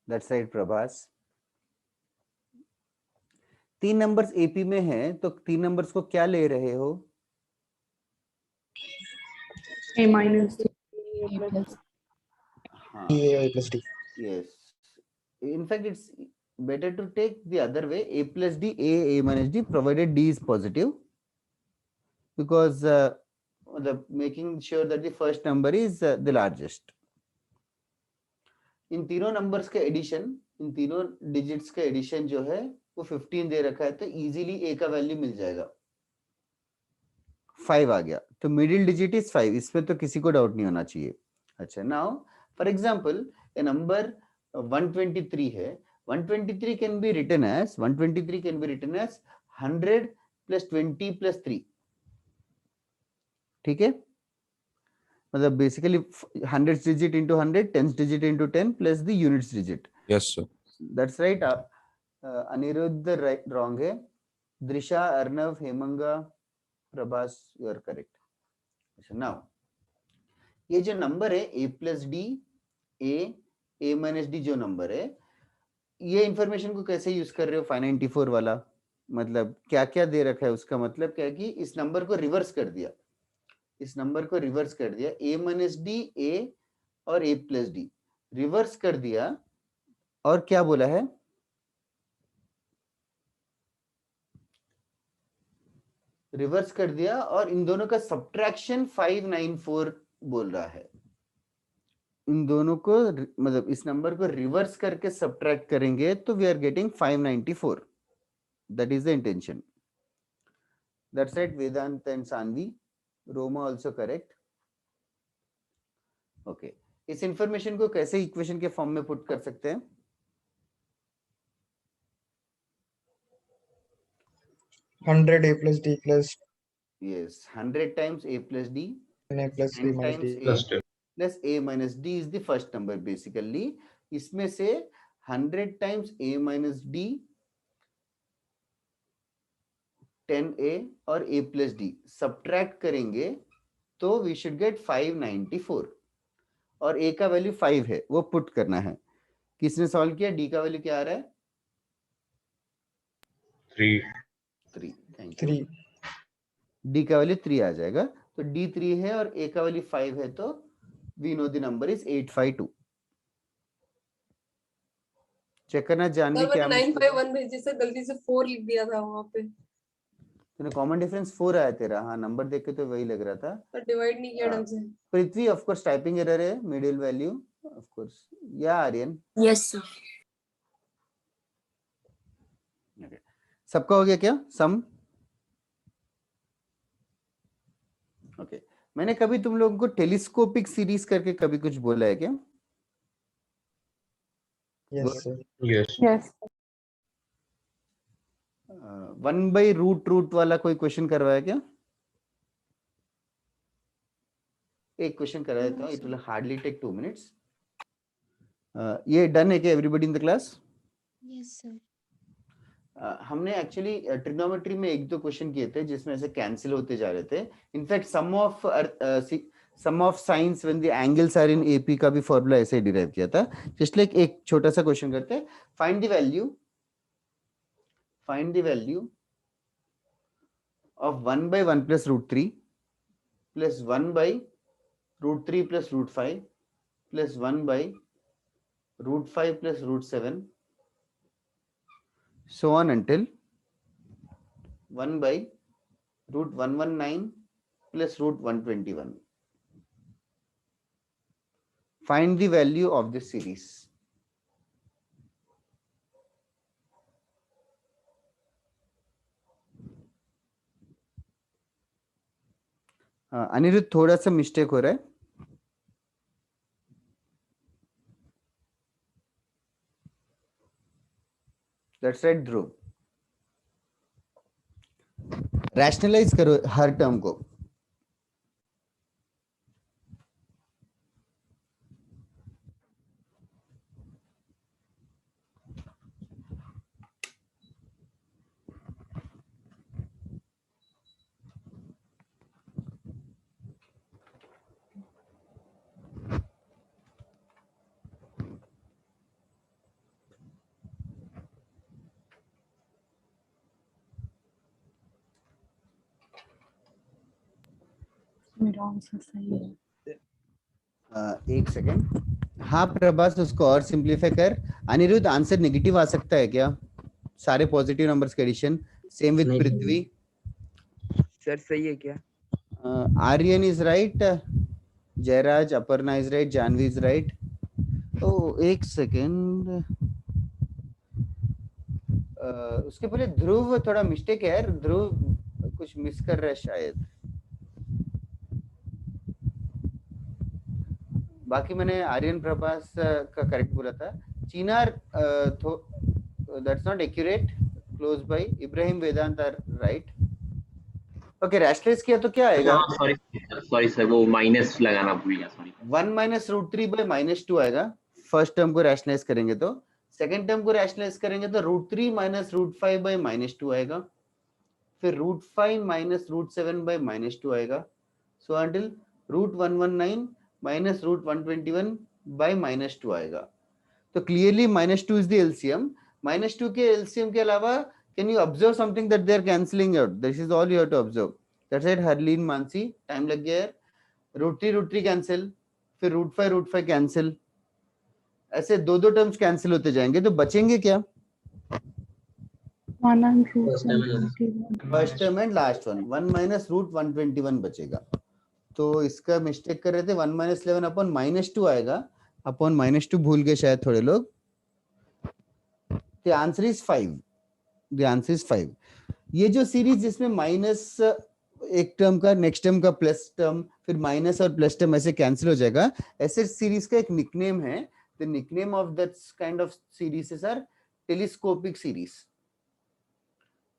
That's right, Prabhas. 3 numbers AP में है, तो 3 नंबर्स को क्या ले रहे हो? A minus D. हाँ. A plus D. Yes. In fact, it's better to take the other way. A plus D, A minus D, provided D is positive, because the making sure that the first number is the largest. इन तीनों numbers का addition, इन तीनों digits का addition जो है वो 15 दे रखा है, तो इजीली ए का वैल्यू मिल जाएगा. 5 आ गया, तो मिडिल डिजिट इज 5. इसमें तो किसी को डाउट नहीं होना चाहिए. अच्छा, now for example a number 123 है. 123 can be written as 100 plus 20 plus 3. ठीक है, मतलब basically 100th digit into 100, 10th digit into 10 plus the units digit. Yes, sir. That's right. Aniruddha right, wrong है. Drisha, Arnav, Hemanga, Prabhas, you are correct. So now ये जो number है a plus d, a minus d जो number है, ये information को कैसे use कर रहे हो? 594 वाला मतलब क्या क्या दे रखा है, उसका मतलब क्या है कि इस नंबर को रिवर्स कर दिया. इस नंबर को रिवर्स कर दिया, a minus d, a और a plus d रिवर्स कर दिया, और क्या बोला है? रिवर्स कर दिया, और इन दोनों का सब्ट्रैक्शन 594 बोल रहा है. इन दोनों को मतलब इस नंबर को रिवर्स करके सब्ट्रैक्ट करेंगे तो we are getting 594. That is the intention. That's right, Vedant and Saanvi. Roma also correct. Okay, इस इंफॉर्मेशन को कैसे इक्वेशन के फॉर्म में पुट कर सकते हैं? $100 A plus D plus Yes, 100 times a plus d, A plus B 10 minus times D. a plus a minus d is the first number basically. इसमें से 100 times a minus d, 10a और a plus d subtract करेंगे तो we should get 594. और a का value 5 है, वो put करना है. किसने सॉल्व किया? d का वैल्यू क्या आ रहा है? 3. Thank you. d का वैल्यू 3 आ जाएगा, तो d 3 है और a का वैल्यू 5 है, तो we know the number is 852. Check करना जानवी सर क्या मैंने मुश्किल है? 951 भेजी सर, गलती से 4 लिख दिया था वहां पे। तूने कॉमन डिफरेंस 4 आया तेरा, हाँ नंबर देख के तो वही लग रहा था। पर डिवाइड नहीं किया ढंग से। पृथ्वी ऑफ कोर्स टाइपिंग एरर है, मिडिल वैल्यू ऑफ कोर्स, या आर्यन? Yes sir. सबका हो गया क्या सम? ओके मैंने कभी तुम लोगों को टेलीस्कोपिक सीरीज करके कभी कुछ बोला है क्या? Yes sir. यस यस 1/√रूट वाला कोई क्वेश्चन करवाया क्या? एक क्वेश्चन करा देता हूँ, it will hardly take 2 minutes. ये डन है क्या everybody in the class? Yes sir. हमने एक्चुअली ट्रिग्नोमेट्री में 1-2 क्वेश्चन किए थे जिसमें ऐसे कैंसिल होते जा रहे थे। In fact sum of sines when the angles are in AP का भी फॉर्मूला ऐसे ही डिराइव किया था। जस्ट लाइक एक छोटा सा क्वेश्चन करते हैं, find the value of 1/1 plus √3 plus 1/√3 plus √5 plus 1/√5 plus √7 so on until 1/√119 plus √121. Find the value of this series. Anirudh थोड़ा सा मिस्टेक हो रहा है। That's right, Dhruv. रैशनलाइज करो हर टर्म को। मेरा आंसर सही है। एक सेकेंड। हाँ प्रभास उसको और सिंप्लीफाई कर। अनिरुद्ध आंसर नेगेटिव आ सकता है क्या? सारे पॉजिटिव नंबर्स के addition. Same with Prithvi. Sir सही है क्या? Aryan is right, Jayraj, Aparna is right, Janvi is right. Oh एक सेकेंड, उसके पहले ध्रुव थोड़ा मिस्टेक है यार, ध्रुव कुछ मिस कर रहा है शायद। बाकी मैंने आर्यन प्रभास का करेक्ट बोला था। Chinar that's not accurate, close by. Ibrahim Vedant are right. Okay rationalize किया तो क्या आएगा? सॉरी सर, वो माइनस लगाना भूल गया, सॉरी। 1 - √3/-2 आएगा फर्स्ट टर्म को रैशनलाइज करेंगे तो। सेकंड टर्म को रैशनलाइज करेंगे तो √3 - √5/-2 आएगा। फिर √5 - √7/-2 आएगा। सो अंटिल √119 - √121/-2 आएगा। तो क्लियरली -2 इज द एलसीएम। -2 के एलसीएम के अलावा can you observe something that they are cancelling out? This is all you have to observe. That's it. Harleen, Mansi, time लग गया यार। √3 कैंसिल, फिर √5 कैंसिल, ऐसे दो टर्म्स कैंसिल होते जाएंगे तो बचेंगे क्या? First term and last one. 1 - √121 बचेगा। तो इसका मिस्टेक कर रहे थे, 1 - 11 अपॉन -2 आएगा। अपॉन -2 भूल गए शायद थोड़े लोग। The answer is 5. The answer is 5. ये जो सीरीज जिसमें माइनस एक टर्म का नेक्स्ट टर्म का प्लस टर्म, फिर माइनस और प्लस टर्म ऐसे कैंसिल हो जाएगा, ऐसे सीरीज का एक निकनेम है। The nickname of that kind of series are telescopic series.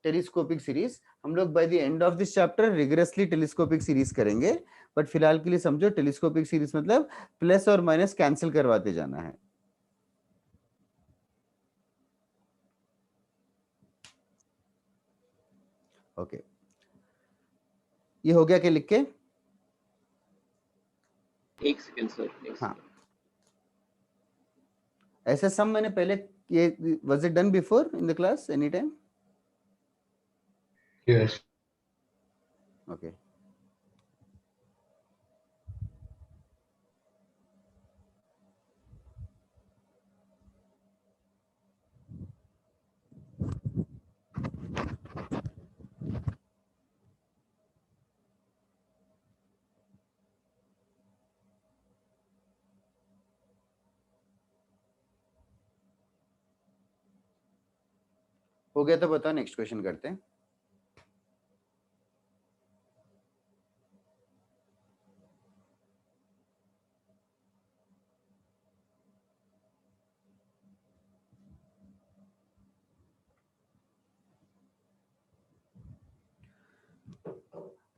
Telescopic series हम लोग by the end of this chapter rigorously telescopic series करेंगे, बट फिलहाल के लिए समझो टेलीस्कोपिक सीरीज मतलब प्लस और माइनस कैंसिल करवाते जाना है। ओके ये हो गया क्या लिख के? एक सेकंड सर। हाँ ऐसा सम मैंने पहले ये was it done before in the class any time? Yes okay हो गया तो बताओ, नेक्स्ट क्वेश्चन करते हैं।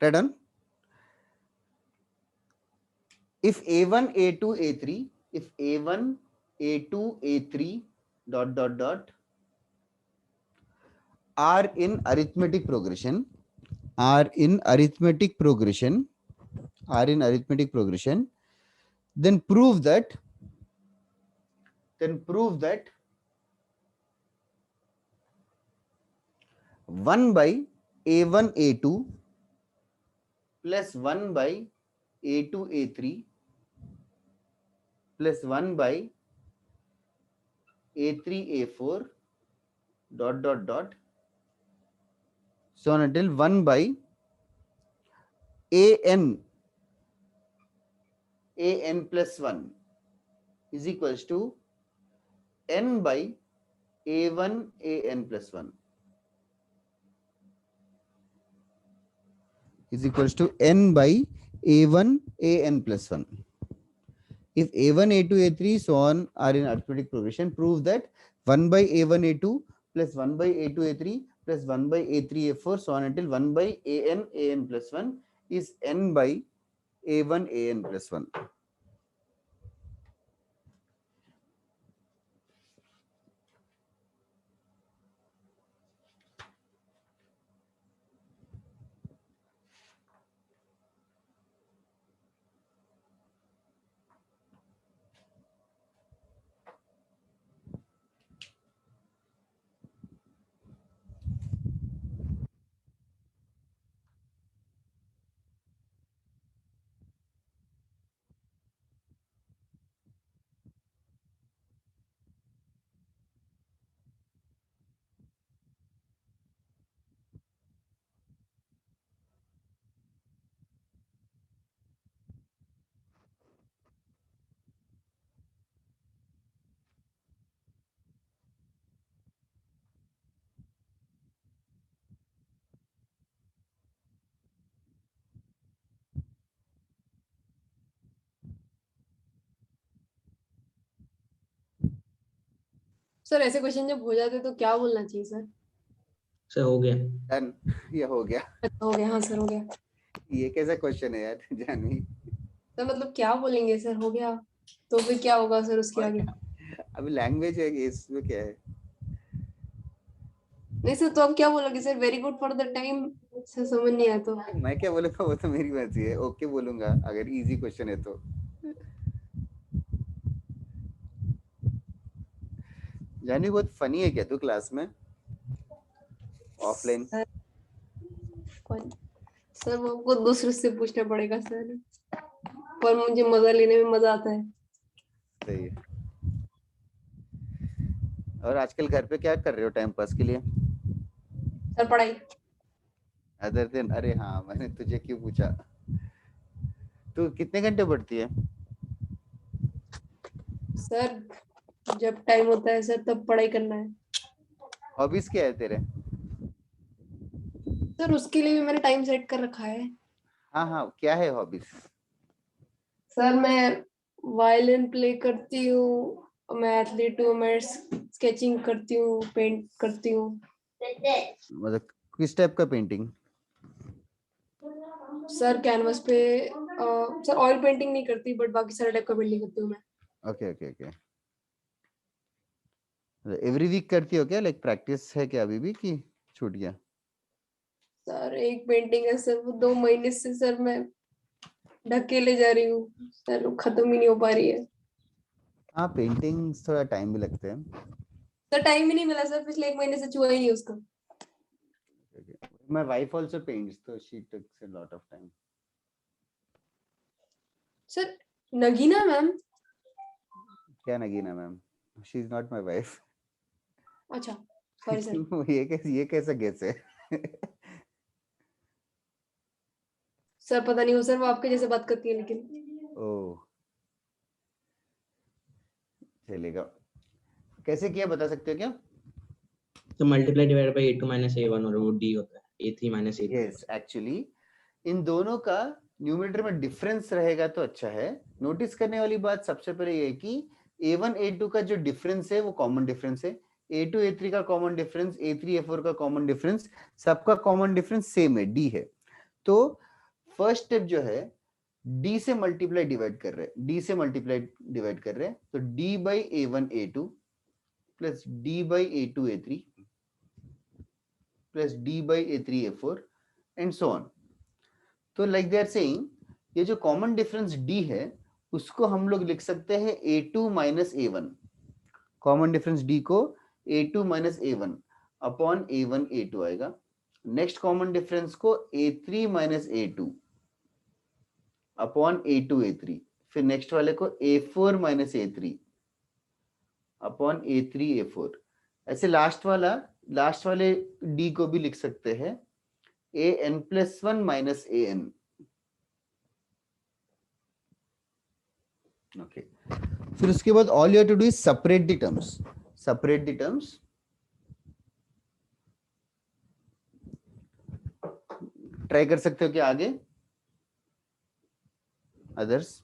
Done. If A1, A2, A3, if A1, A2, A3 dot are in arithmetic progression, then prove that 1 by A1, A2 plus 1 by A2, A3 plus 1 by A3, A4 dot so on until 1 by an plus 1 is equals to n by a1 an plus 1 is equals to n by a1 an plus 1. If a1, a2, a3 so on are in arithmetic progression, prove that 1 by a1, a2 plus 1 by a2, a3 plus 1 by a3, a4 so on until 1 by an plus 1 is n by a1 an plus 1. Sir ऐसे question जब हो जाते तो क्या बोलना चाहिए sir? Sir हो गया। डन, ये हो गया। हो गया, हाँ सर हो गया। ये कैसा क्वेश्चन है यार जानवी? सर मतलब क्या बोलेंगे सर, हो गया तो फिर क्या होगा सर उसके आगे? अभी लैंग्वेज है कि इसमें क्या है? नहीं सर, तो आप क्या बोलोगे sir? Very good for the time. Sir समझ नहीं आया तो मैं क्या बोलूंगा, वो तो मेरी मर्जी है। ओके बोलूंगा अगर इजी क्वेश्चन है तो। जानी बहुत फनी है क्या तू क्लास में? ऑफलाइन सर वो आपको दूसरे से पूछना पड़ेगा सर, पर मुझे मजा लेने में मजा आता है। सही है। और आजकल घर पे क्या कर रहे हो टाइम पास के लिए? सर पढ़ाई। अदर देन, अरे हाँ मैंने तुझे क्यों पूछा, तू कितने घंटे पढ़ती है? सर जब टाइम होता है सर तब पढ़ाई करना है। हॉबीज क्या है तेरे? सर उसके लिए भी मैंने टाइम सेट कर रखा है। हाँ हाँ, क्या है हॉबीज? सर मैं वायलिन प्ले करती हूँ, मैं एथलीट हूँ, मैं स्केचिंग करती हूँ, पेंट करती हूँ। मतलब किस टाइप का पेंटिंग? सर कैनवस पे सर ऑयल पेंटिंग नहीं करती, बट बाकी सारे टाइप का पेंटिंग करती हूँ मैं। Okay okay okay. Every week करती हो क्या? लाइक प्रैक्टिस है क्या अभी भी कि छूट गया? सर एक पेंटिंग है सर, वो 2 महीने से सर मैं ढकेले जा रही हूँ सर, वो खत्म ही नहीं हो पा रही है। हाँ पेंटिंग्स थोड़ा टाइम भी लगते हैं। सर टाइम ही नहीं मिला सर, पिछले 1 महीने से छुआ ही नहीं उसका। My wife also paints, so she takes a lot of time. Sir Nagina ma'am? क्या Nagina ma'am? She is not my wife. अच्छा सॉरी सर। ये कैसा गेस है? सर पता नहीं हो सर, वो आपके जैसे बात करती है लेकिन। ओह चलेगा। कैसे किया बता सकते हो क्या? तो multiply divide by a2 minus a1 और वो d होता है a3 minus a2। Yes actually in दोनों का न्यूमरेटर में डिफरेंस रहेगा तो अच्छा है। नोटिस करने वाली बात सबसे पहले ये है कि a1 a2 का जो डिफरेंस है वो कॉमन डिफरेंस है, a2 a3 का कॉमन डिफरेंस, a3 a4 का कॉमन डिफरेंस, सबका कॉमन डिफरेंस सेम है, d है। तो फर्स्ट स्टेप जो है d से मल्टीप्लाई डिवाइड कर रहे हैं, d से मल्टीप्लाई डिवाइड कर रहे हैं, तो d by a1 a2 plus d by a2 a3 plus d by a3 a4 and so on. तो लाइक दे आर सेइंग ये जो कॉमन डिफरेंस d है उसको हम लोग लिख सकते हैं a2 minus a1, common difference d को a2 minus a1 upon a1 a2 आएगा। नेक्स्ट कॉमन डिफरेंस को a3 minus a2 upon a2 a3, फिर नेक्स्ट वाले को a4 minus a3 upon a3 a4। ऐसे लास्ट वाले d को भी लिख सकते हैं an+1 माइनस an। ओके, फिर उसके बाद all you have to do is separate the terms, separate the terms. Try कर सकते हो क्या आगे अदर्स?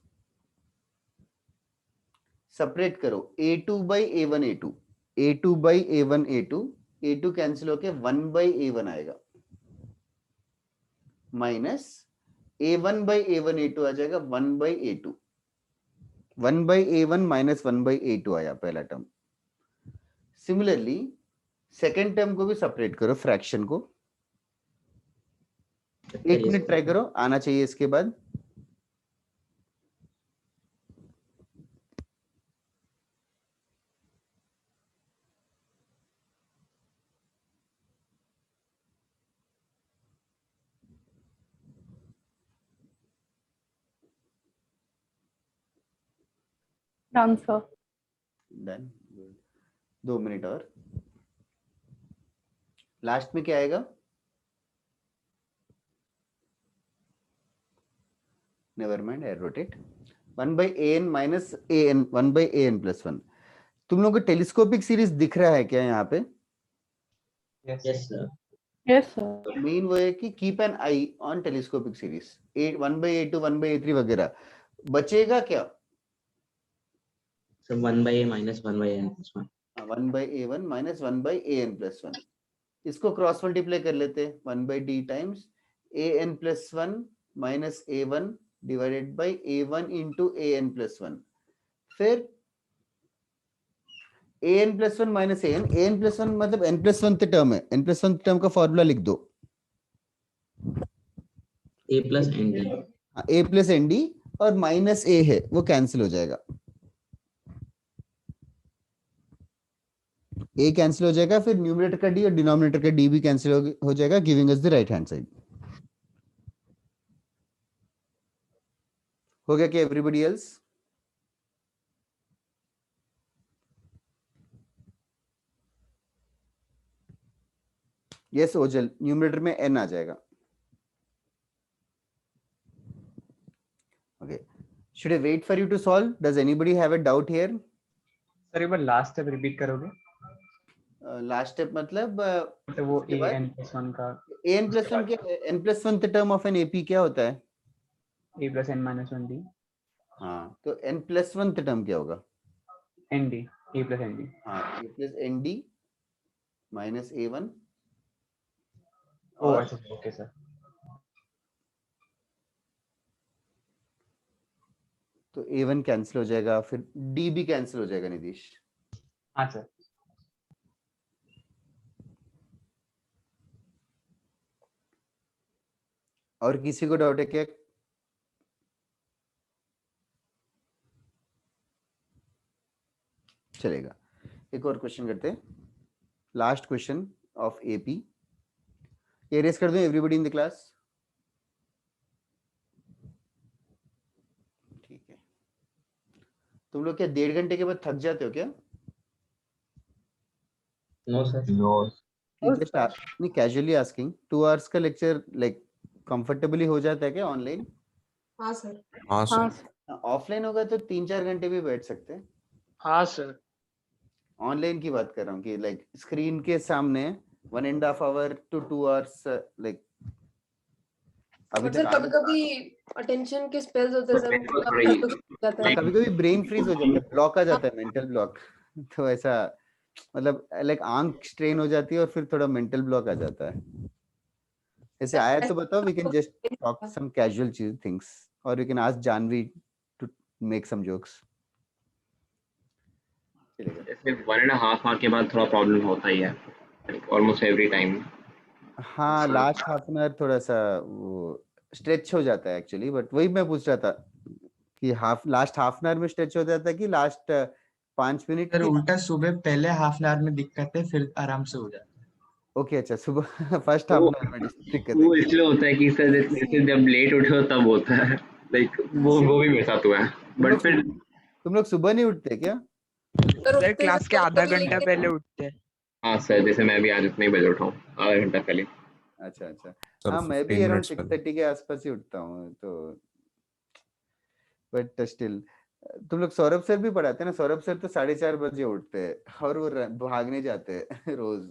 सेपरेट करो a2 by a1 a2, a2 by a1 a2, a2 cancel होके 1 बाई a1 आएगा, minus a1 by a1 a2 आ जाएगा 1 by a2, 1 by a1 minus 1 by a2 आया पहला टर्म। सिमिलरली सेकेंड टर्म को भी सेपरेट करो, fraction को। 1 मिनट ट्राई करो, आना चाहिए इसके बाद। Done sir. डन, 2 मिनट और। लास्ट में क्या आएगा? Never mind, I wrote it. 1 by an minus an, 1 by an plus 1। तुम लोगों को टेलीस्कोपिक सीरीज दिख रहा है क्या यहाँ पे? Yes sir. Yes sir. Main वो है कि keep an I on telescopic series, 1 by a2 1 by a3 वगैरह। बचेगा क्या? Sir 1 by a minus 1 by n plus 1। 1 by a1 minus 1 by an plus 1। इसको क्रॉस मल्टीप्लाई कर लेते हैं, 1 by d times an plus 1 minus a1 divided by a1 into an plus 1। फिर an plus 1 minus an plus 1 मतलब n plus 1 term है, n plus 1 term का formula लिख दो, a plus nd। a plus nd और minus a है वो cancel हो जाएगा, a कैंसिल हो जाएगा, फिर न्यूमरेटर का d और डिनोमिनेटर का d भी कैंसिल हो जाएगा, giving us the right hand side. हो गया क्या everybody else? Yes Ojal, numerator में n आ जाएगा। Okay, should I wait for you to solve? Does anybody have a doubt here? Sir एक बार लास्ट स्टेप रिपीट करोगे? लास्ट स्टेप मतलब तो वो an+1 का an+1 क्या, n+1 term of an AP क्या होता है? a plus n-1d। हाँ, तो n+1 टर्म क्या होगा? nd, a plus nd। हाँ, a plus nd minus a1 ओह और अच्छा, ओके सर। तो a1 कैंसिल हो जाएगा, फिर d भी कैंसिल हो जाएगा नितीश। हाँ सर। और किसी को डाउट है क्या? चलेगा, एक और क्वेश्चन करते हैं, लास्ट क्वेश्चन ऑफ एपी। ये रेस कर दूं एवरीबॉडी इन द क्लास? ठीक है। तुम लोग क्या 1.5 घंटे के बाद थक जाते हो क्या? No sir. नो। जस्ट नहीं, कैजुअली आस्किंग, 2 आवर्स का लेक्चर लाइक कंफर्टेबली हो जाता है क्या ऑनलाइन? हाँ सर। हाँ सर। ऑफलाइन होगा तो 3-4 घंटे भी बैठ सकते हैं। हाँ सर। ऑनलाइन की बात कर रहा हूँ कि लाइक स्क्रीन के सामने 1.5 hour to 2 hours लाइक अभी बट सर तक कभी कभी अटेंशन के स्पेल्स होते हैं सर, वो पूरा focus हो जाता है। कभी कभी ब्रेन फ्रीज हो जाता है, ब्लॉक आ जाता है, मेंटल ब्लॉक। तो ऐसा मतलब लाइक आंख स्ट्रेन हो जाती है और फिर थोड़ा मेंटल ब्लॉक आ जाता है। ऐसे आया तो बताओ, we can just talk some casual things और you can ask Janvi to make some jokes. जैसे 1.5 hour के बाद थोड़ा प्रॉब्लम होता ही है, ऑलमोस्ट एवरी टाइम। हाँ, लास्ट हाफ एन आवर थोड़ा सा वो स्ट्रेच हो जाता है एक्चुअली, बट वही मैं पूछ रहा था कि लास्ट हाफ एन आवर में स्ट्रेच हो जाता है कि लास्ट 5 मिनट सर उल्टा, सुबह पहले हाफ एन आवर में दिक्कत है, फिर आराम से हो जाता है। ओके अच्छा, सुबह फर्स्ट हाफ वो एन आवर में दिक्कत वो है। इसलिए होता है कि सर जैसे जब लेट उठो तब होता है, लाइक वो भी मेरे साथ हुआ है। बट फिर तुम लोग सुबह नहीं उठते क्या? सर क्लास के आधा घंटा पहले उठते हैं। हाँ सर, जैसे मैं भी आज उतने ही बजे उठा हूँ, आधा घंटा पहले। अच्छा अच्छा। सर हाँ मैं भी 15 अराउंड minutes पहले। 6:30 के आसपास ही उठता हूँ, तो बट स्टिल तुम लोग सौरभ सर भी पढ़ाते हैं ना? सौरभ सर तो 4:30 बजे उठते हैं और वो भागने जाते हैं रोज,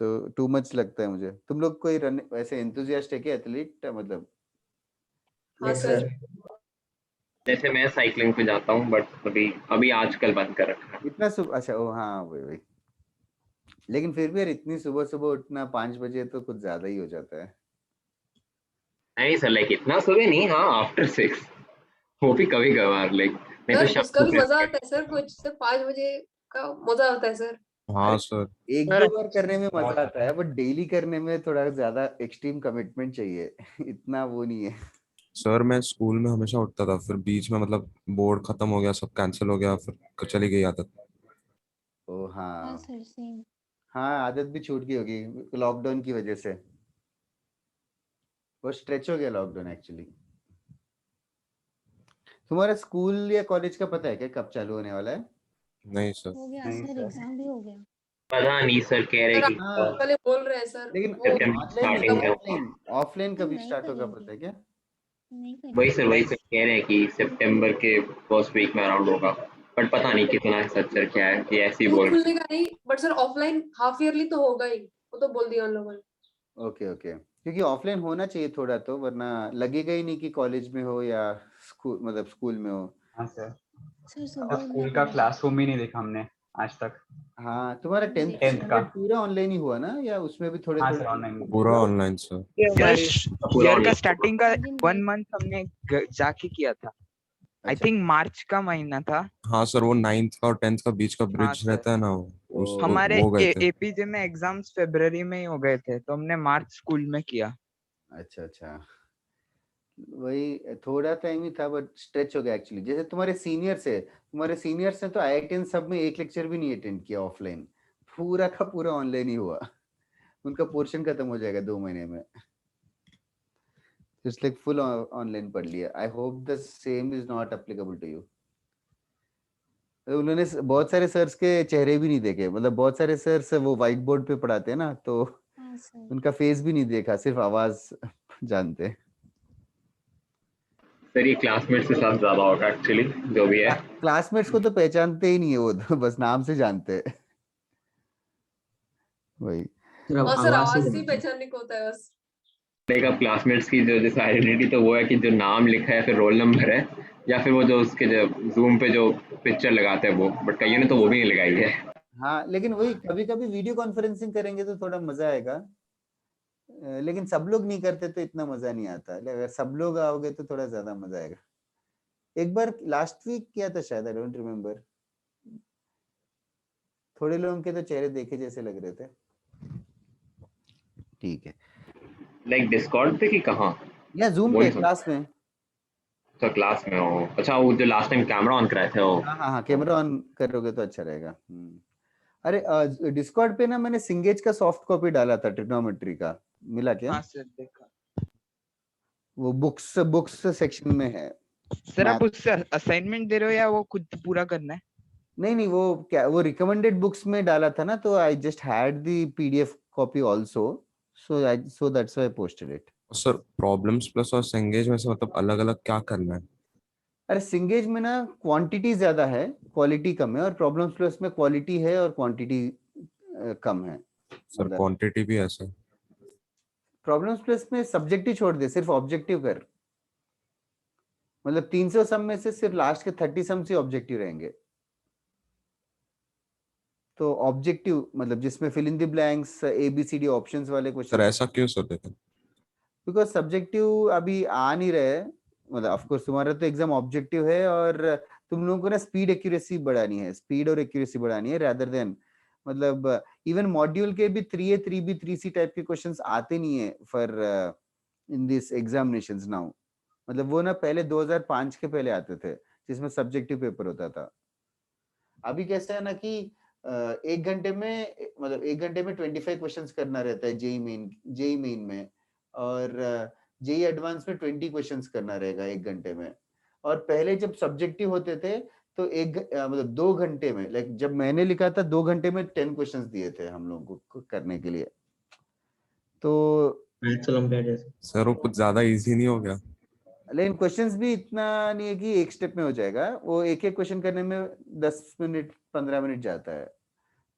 तो टू मच लगता है मुझे। तुम लोग कोई रन वैसे एंथुसियास्ट है क्या, एथलीट मतलब? हाँ सर। जैसे मैं साइकिलिंग पे जाता हूँ, बट अभी आजकल बंद कर रखा है। इतना सुबह? अच्छा ओ हाँ वही। लेकिन फिर भी यार इतनी सुबह सुबह उठना 5 बजे तो कुछ ज्यादा ही हो जाता है। नहीं सर, लाइक इतना सुबह नहीं, हाँ आफ्टर 6 वो भी कभी कभार, लाइक नहीं तो सर शाम उसका को भी मजा आता है सर, कुछ से 5 बजे का मजा आता है सर। हाँ सर। एक दो बार करने में मजा आता है, बट डेली करने में थोड़ा ज्यादा एक्सट्रीम कमिटमेंट चाहिए। इतना वो नहीं है। सर मैं स्कूल में हमेशा उठता था, फिर बीच में मतलब बोर्ड खत्म हो गया, सब कैंसिल हो गया, फिर चली गई आदत। ओ हाँ हाँ सर सेम। हाँ, आदत भी छूट गई होगी लॉकडाउन की वजह से। वो स्ट्रेच हो गया लॉकडाउन एक्चुअली। तुम्हारा स्कूल या कॉलेज का पता है क्या कब चालू होने वाला है? नहीं सर। हो गया सर, एग्जाम भी हो गया। पता नहीं सर, कह रहे सर कि आप वाले बोल रहे हैं सर, लेकिन वो सितंबर ऑनलाइन नहीं, स्टार्टिंग में होगा। ऑफलाइन ऑफलाइन कभी नहीं स्टार्ट होगा करेंगे, पता है क्या? नहीं वही करेंगे। सर, वही सर कह रहे हैं कि सितंबर के फर्स्ट वीक में अराउंड होगा, बट पता नहीं कितना है सच सर, क्या है, ये ऐसे ही स्कूल बोल रहे खुलने का नहीं, but sir offline half yearly तो होगा ही, वो तो बोल दिया उन लोगों ने। ओके ओके, क्योंकि ऑफलाइन होना चाहिए थोड़ा तो, वरना लगेगा ही नहीं कि कॉलेज में हो या स्कूल, मतलब स्कूल में हो। हाँ सर। सर तो सुबह उठना स्कूल का पड़ेगा। क्लासरूम ही नहीं देखा हमने आज तक। हाँ, तुम्हारा 10th टेंथ का। स्टैंडर्ड पूरा ऑनलाइन ही हुआ ना, या उसमें भी थोड़े हाँ थोड़े? Sir online. पूरा ऑनलाइन सर। ये हमारे पूरा ईयर का ऑनलाइन। स्टार्टिंग का दिन 1 month हमने जाके किया था। आई अच्छा थिंक मार्च का महीना था। हाँ सर, वो 9th का और 10th का बीच का हाँ ब्रिज सर, रहता है ना, हमारे वो गए थे। एपीजे में एग्जाम्स फरवरी में ही हो गए थे, तो हमने मार्च स्कूल में किया। अच्छा अच्छा, वही थोड़ा टाइम ही था बट स्ट्रेच हो गया एक्चुअली। जैसे तुम्हारे सीनियर्स ने तो IITian सब में एक लेक्चर भी नहीं अटेंड किया ऑफलाइन, पूरा का पूरा ऑनलाइन ही हुआ। उनका पोर्शन खत्म हो जाएगा 2 महीने में, जस्ट लाइक फुल ऑनलाइन पढ़ लिया। I hope the same is not applicable to you. उन्होंने बहुत सारे सर्स के चेहरे भी नहीं देखे, मतलब बहुत सारे सर्स वो व्हाइट बोर्ड पे पढ़ाते हैं ना, तो हाँ सर। उनका फेस भी नहीं देखा, सिर्फ आवाज जानते हैं। सर ये क्लासमेट्स के साथ ज्यादा होगा एक्चुअली, जो भी है। क्लासमेट्स को तो पहचानते ही नहीं है वो तो, बस नाम से जानते हैं। वही हाँ सर, आवाज से ही पहचानने को होता है बस। देखा क्लासमेट्स की जो जैसे आइडेंटिटी तो वो है कि जो नाम लिखा है, फिर रोल नंबर है, या फिर वो जो उसके जो जूम पे जो पिक्चर लगाते हैं वो, बट कईयों ने तो वो भी नहीं लगाई है। हाँ, लेकिन वही कभी कभी वीडियो कॉन्फ्रेंसिंग करेंगे तो थोड़ा मजा आएगा, लेकिन सब लोग नहीं करते तो इतना मजा नहीं आता। अगर सब लोग आओगे तो थोड़ा ज्यादा मजा आएगा। एक बार लास्ट वीक किया था शायद, आई डोंट रिमेम्बर। थोड़े लोगों के तो चेहरे देखे जैसे लग रहे थे। ठीक है, लाइक डिस्कॉर्ड पे कि कहाँ? या जूम वो पे नहीं समझ। क्लास में। तो क्लास में हो? अच्छा, वो जो लास्ट टाइम कैमरा ऑन कराए थे वो। हाँ हाँ हाँ, कैमरा ऑन करोगे तो अच्छा रहेगा। अरे डिस्कॉर्ड पे ना मैंने सिंगेज का सॉफ्ट कॉपी डाला था ट्रिग्नोमेट्री का, मिला क्या? हाँ सर देखा। वो बुक्स सेक्शन में है। सर आप मैथ, उससे असाइनमेंट दे रहे हो या वो खुद पूरा करना है? नहीं वो क्या, वो रिकमेंडेड बुक्स में डाला था ना, तो I just had the PDF copy also, so that's why I posted it. Sir problems plus और सेंगेज में से मतलब अलग अलग क्या करना है? अरे सिंगेज में ना क्वांटिटी ज्यादा है, क्वालिटी कम है, और प्रॉब्लम्स प्लस में क्वालिटी है और क्वांटिटी कम है। सर क्वांटिटी भी ऐसे प्रॉब्लम्स प्लस में सब्जेक्टिव छोड़ दे, सिर्फ ऑब्जेक्टिव कर। मतलब 300 सम में से सिर्फ लास्ट के 30 सम से ऑब्जेक्टिव रहेंगे। तो ऑब्जेक्टिव मतलब जिसमें fill in the blanks, ABCD options वाले सर क्वेश्चन। ऐसा क्यों सर? लेकिन बिकॉज सब्जेक्टिव अभी आ नहीं रहे, मतलब ऑफ कोर्स तुम्हारा तो एग्जाम ऑब्जेक्टिव है, और तुम लोगों को ना स्पीड एक्यूरेसी बढ़ानी है, स्पीड और एक्यूरेसी बढ़ानी है, रादर देन मतलब इवन मॉड्यूल के भी 3A 3B 3C टाइप के क्वेश्चंस आते नहीं है for in this examinations now. मतलब वो ना पहले 2005 के पहले आते थे जिसमें सब्जेक्टिव पेपर होता था। अभी कैसा है ना कि 1 घंटे में, मतलब 1 घंटे में 25 क्वेश्चंस करना रहता है जेई मेन में, और जेई एडवांस में 20 क्वेश्चंस करना रहेगा 1 घंटे में। और पहले जब सब्जेक्टिव होते थे तो मतलब 2 घंटे में, लाइक जब मैंने लिखा था 2 घंटे में 10 क्वेश्चंस दिए थे हम लोगों को करने के लिए। तो सर वो कुछ ज्यादा इजी नहीं हो गया? लेकिन क्वेश्चंस भी इतना नहीं है कि एक स्टेप में हो जाएगा, वो एक एक क्वेश्चन करने में 10 मिनट 15 मिनट जाता है।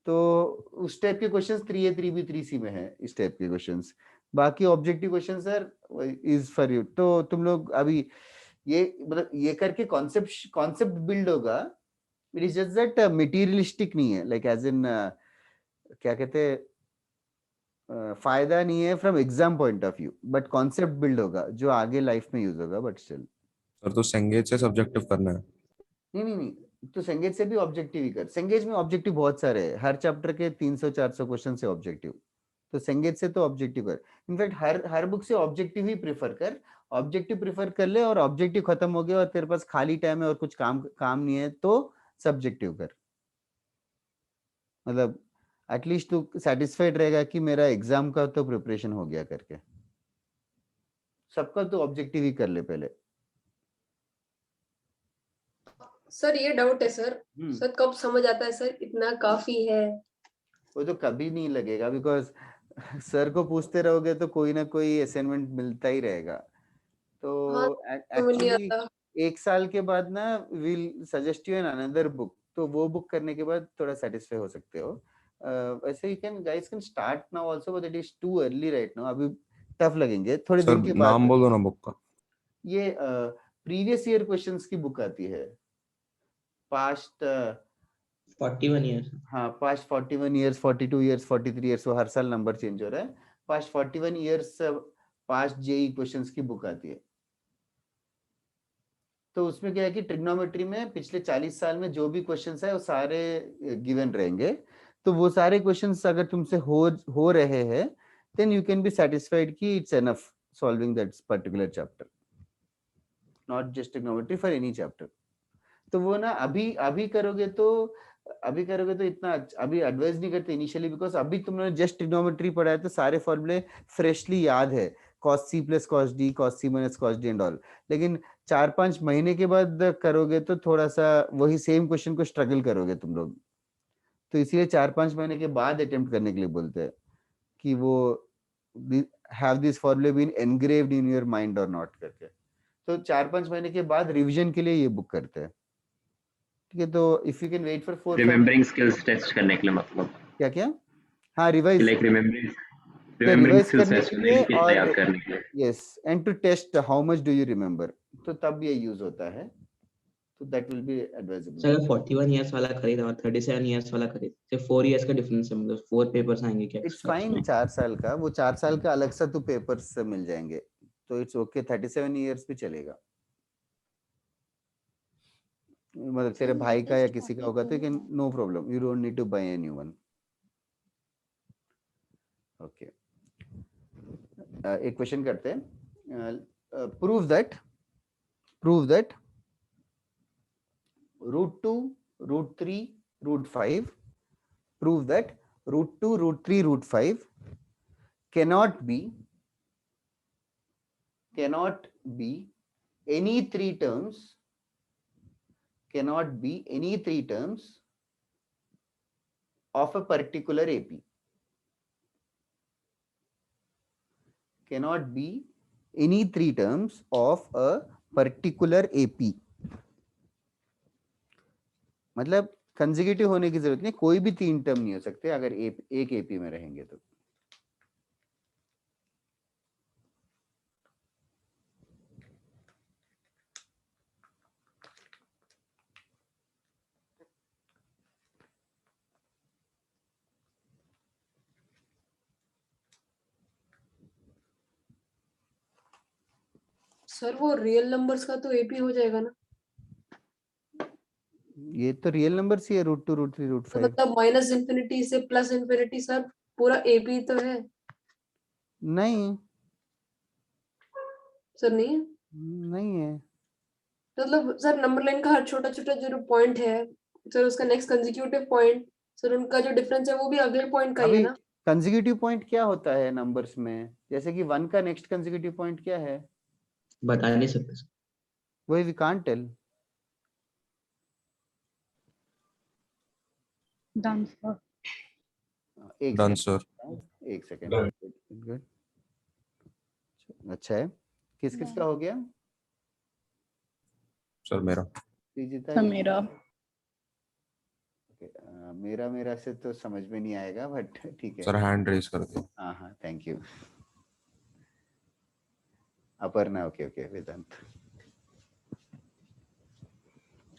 तो उस टाइप के क्वेश्चंस 3A 3B 3C में है, इस टाइप के क्वेश्चंस। बाकी objective question sir is for you. तो तुम लोग अभी ये मतलब ये करके कॉन्सेप्ट बिल्ड होगा। It is just that materialistic नहीं है, लाइक एज इन क्या कहते हैं, फायदा नहीं है from exam point of view, but concept build होगा जो आगे लाइफ में यूज होगा। बट स्टिल सर तो सेंगेज से सब्जेक्टिव करना है? नहीं, तो सेंगेज से भी ऑब्जेक्टिव ही कर। सेंगेज में ऑब्जेक्टिव बहुत सारे हैं, हर चैप्टर के 300-400 क्वेश्चन से ऑब्जेक्टिव। तो सेंगेज से तो ऑब्जेक्टिव कर। इनफैक्ट हर बुक से ऑब्जेक्टिव ही प्रेफर कर। ऑब्जेक्टिव प्रेफर कर ले, और ऑब्जेक्टिव खत्म हो गया और तेरे पास खाली टाइम है और कुछ काम नहीं है तो सब्जेक्टिव कर। मतलब एटलीस्ट तू सेटिस्फाइड रहेगा कि मेरा एग्जाम का तो प्रिपरेशन हो गया करके। सबका तो ऑब्जेक्टिव ही कर ले पहले। सर ये डाउट है सर, सर कब समझ आता है सर इतना काफी है? वो तो कभी नहीं लगेगा, बिकॉज सर को पूछते रहोगे तो कोई ना कोई असाइनमेंट मिलता ही रहेगा। तो समझ नहीं एक्चुअली आता। 1 साल के बाद ना will suggest you an another book, तो वो बुक करने के बाद थोड़ा सेटिस्फाई हो सकते हो। वैसे you can guys can start now also, but it is too early right now. अभी टफ लगेंगे थोड़े सर दिन के बाद। नाम बोल दो ना बुक का। ये प्रीवियस ईयर क्वेश्चंस की बुक आती है। Past 41 years. हाँ, पास्ट 41 ईयर्स, 42 ईयर्स, 43 ईयर्स, वो हर साल नंबर चेंज हो रहा है। Past 41 years past JEE questions की बुक आती है। तो उसमें क्या है कि ट्रिग्नोमेट्री में पिछले 40 साल में जो भी क्वेश्चंस है वो सारे गिवन रहेंगे। तो वो सारे क्वेश्चंस अगर तुमसे हो रहे हैं, then you can be satisfied कि it's enough solving that particular chapter, not just trigonometry, for any chapter. तो वो ना अभी करोगे तो इतना अभी एडवाइस नहीं करते इनिशियली, बिकॉज अभी तुमने जस्ट ट्रिग्नोमेट्री पढ़ा है तो सारे फॉर्मूले फ्रेशली याद है, cos C plus cos D, cos C minus cos D and all. लेकिन 4-5 महीने के बाद करोगे तो थोड़ा सा वही सेम क्वेश्चन को स्ट्रगल करोगे तुम लोग। तो इसीलिए 4-5 महीने के बाद अटेम्प्ट करने के लिए बोलते हैं कि वो have this formulae been engraved in your mind और नॉट करके। तो 4-5 महीने के बाद रिवीजन के लिए ये बुक करते हैं। ठीक है, तो if you can wait for 4-5 remembering skills test करने के लिए, मतलब क्या हाँ revise, like remembering revise skills करने टेस्ट के करने लिए, के लिए, और याद करने के लिए। Yes, and to test how much do you remember, तो तब ये यूज होता है। तो that will be advisable. Sir 41 years वाला खरीदा और 37 इयर्स वाला खरीद, सिर्फ 4 इयर्स का डिफरेंस है, मतलब 4 पेपर्स आएंगे क्या इट्स एक्स्ट्रा फाइन, 4 साल का, वो 4 साल का अलग सा तो पेपर्स से मिल जाएंगे, तो इट्स ओके। 37 इयर्स भी चलेगा। मतलब तेरे भाई का या किसी का होगा तो can, no problem, you don't need to buy a new one. Okay, एक क्वेश्चन करते हैं। Prove that √2 √3 √5, prove that √2 √3 √5 cannot be any three terms of a particular AP. Cannot be any three terms of a particular AP. मतलब consecutive होने की जरूरत नहीं, कोई भी 3 टर्म नहीं हो सकते अगर एक एपी में रहेंगे तो। सर वो रियल नंबर्स का तो एपी हो जाएगा ना? ये तो रियल नंबर ही है, √2 √3 तो √5। मतलब माइनस इंफिनिटी से प्लस इंफिनिटी सर पूरा एपी तो है नहीं सर? नहीं है? नहीं है। मतलब सर नंबर लाइन का हर छोटा छोटा जो पॉइंट है सर, उसका नेक्स्ट कंसेक्यूटिव पॉइंट सर, उनका जो डिफरेंस है वो भी अगले पॉइंट का ही है अभी ना? कंसेक्यूटिव पॉइंट क्या होता है नंबर्स में? जैसे कि 1 का नेक्स्ट कंसेक्यूटिव पॉइंट क्या है? बता नहीं सकते सर। वही we can't tell. Done sir. एक डन सेकंड, सर। एक सेकंड। गुड, अच्छा है। किस किस का हो गया? सर मेरा। श्रीजिता सर you- मेरा। Okay, मेरा से तो समझ में नहीं आएगा बट ठीक है। सर हैंड रेज कर दो। हाँ हाँ, thank you. Aparna, okay okay. Vedant,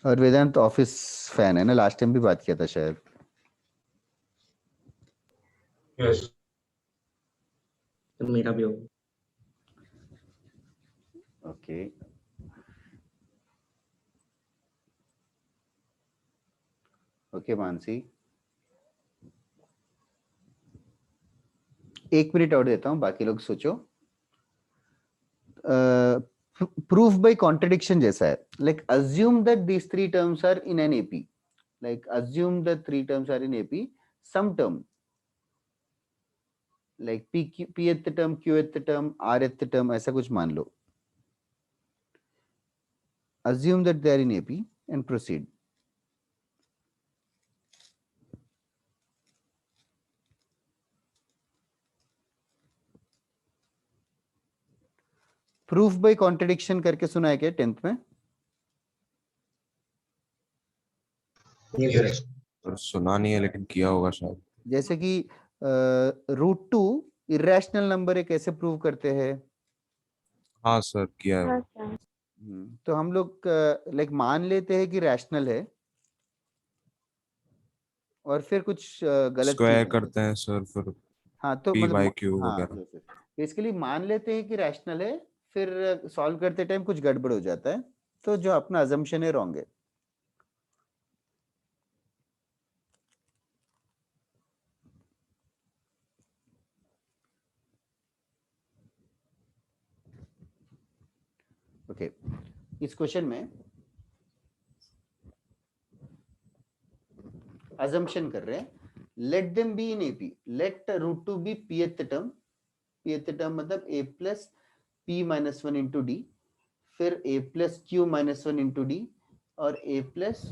और वेदांत ऑफिस फैन है ना, लास्ट टाइम भी बात किया था शायद। यस। तो मेरा भी हो। ओके, ओके मानसी, 1 मिनट और देता हूँ, बाकी लोग सोचो। प्रूफ बाय कॉन्ट्रडिक्शन जैसा है। Like assume that these 3 terms are in an AP, like assume the 3 terms are in AP, some term like pth term, qth term, rth term, ऐसा कुछ मान लो। assume that they are in AP and proceed. Proof by contradiction करके सुना है क्या 10th में? Sir सुना नहीं है लेकिन किया होगा शायद। जैसे कि √2 इरेशनल नंबर है, कैसे प्रूव करते हैं? हाँ सर किया है। तो हम लोग लाइक मान लेते हैं कि रैशनल है और फिर कुछ गलत स्क्वायर चीज करते हैं सर फिर हाँ तो p मतलब by q हाँ वगैरह। बेसिकली मान लेते हैं कि रैशनल है, फिर सॉल्व करते टाइम कुछ गड़बड़ हो जाता है, तो जो अपना अजम्पशन है रॉन्ग है। ओके, इस क्वेश्चन में अजम्पशन कर रहे हैं, let them be in AP, let √2 be pth term, pth term मतलब a plus p minus 1 into d, फिर a plus q minus 1 into d और a plus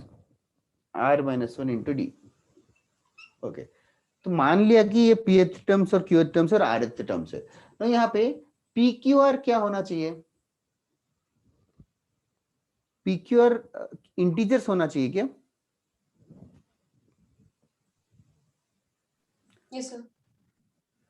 r minus 1 into d. Okay, तो मान लिया कि ये pth टर्म्स और qth terms और rth टर्म्स है, तो यहाँ पे pqr क्या होना चाहिए? pqr इंटीजर्स होना चाहिए क्या? Yes sir.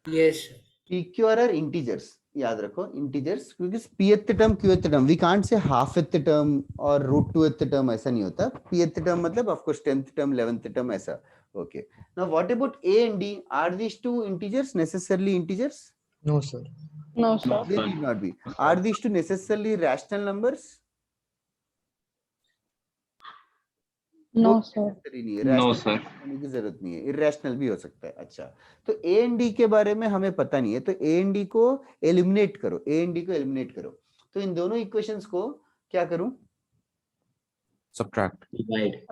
Yes pqr are integers, याद रखो इंटीजर्स, क्योंकि pth term qth term we can't say halfth term और √2th टर्म, ऐसा नहीं होता। pth टर्म मतलब of course 10th term 11th term ऐसा। Okay, now what about a and d? Are these two integers, necessarily integers? No, sir. No sir. They need not be. Are these two necessarily rational numbers? No sir. No sir. होने की जरूरत नहीं है, irrational भी हो सकता है। अच्छा, तो ए एंड डी के बारे में हमें पता नहीं है, तो ए एंड डी को एलिमिनेट करो, ए एंड डी को एलिमिनेट करो। तो इन दोनों इक्वेशंस को क्या करूं? सब्ट्रैक्ट। डिवाइड।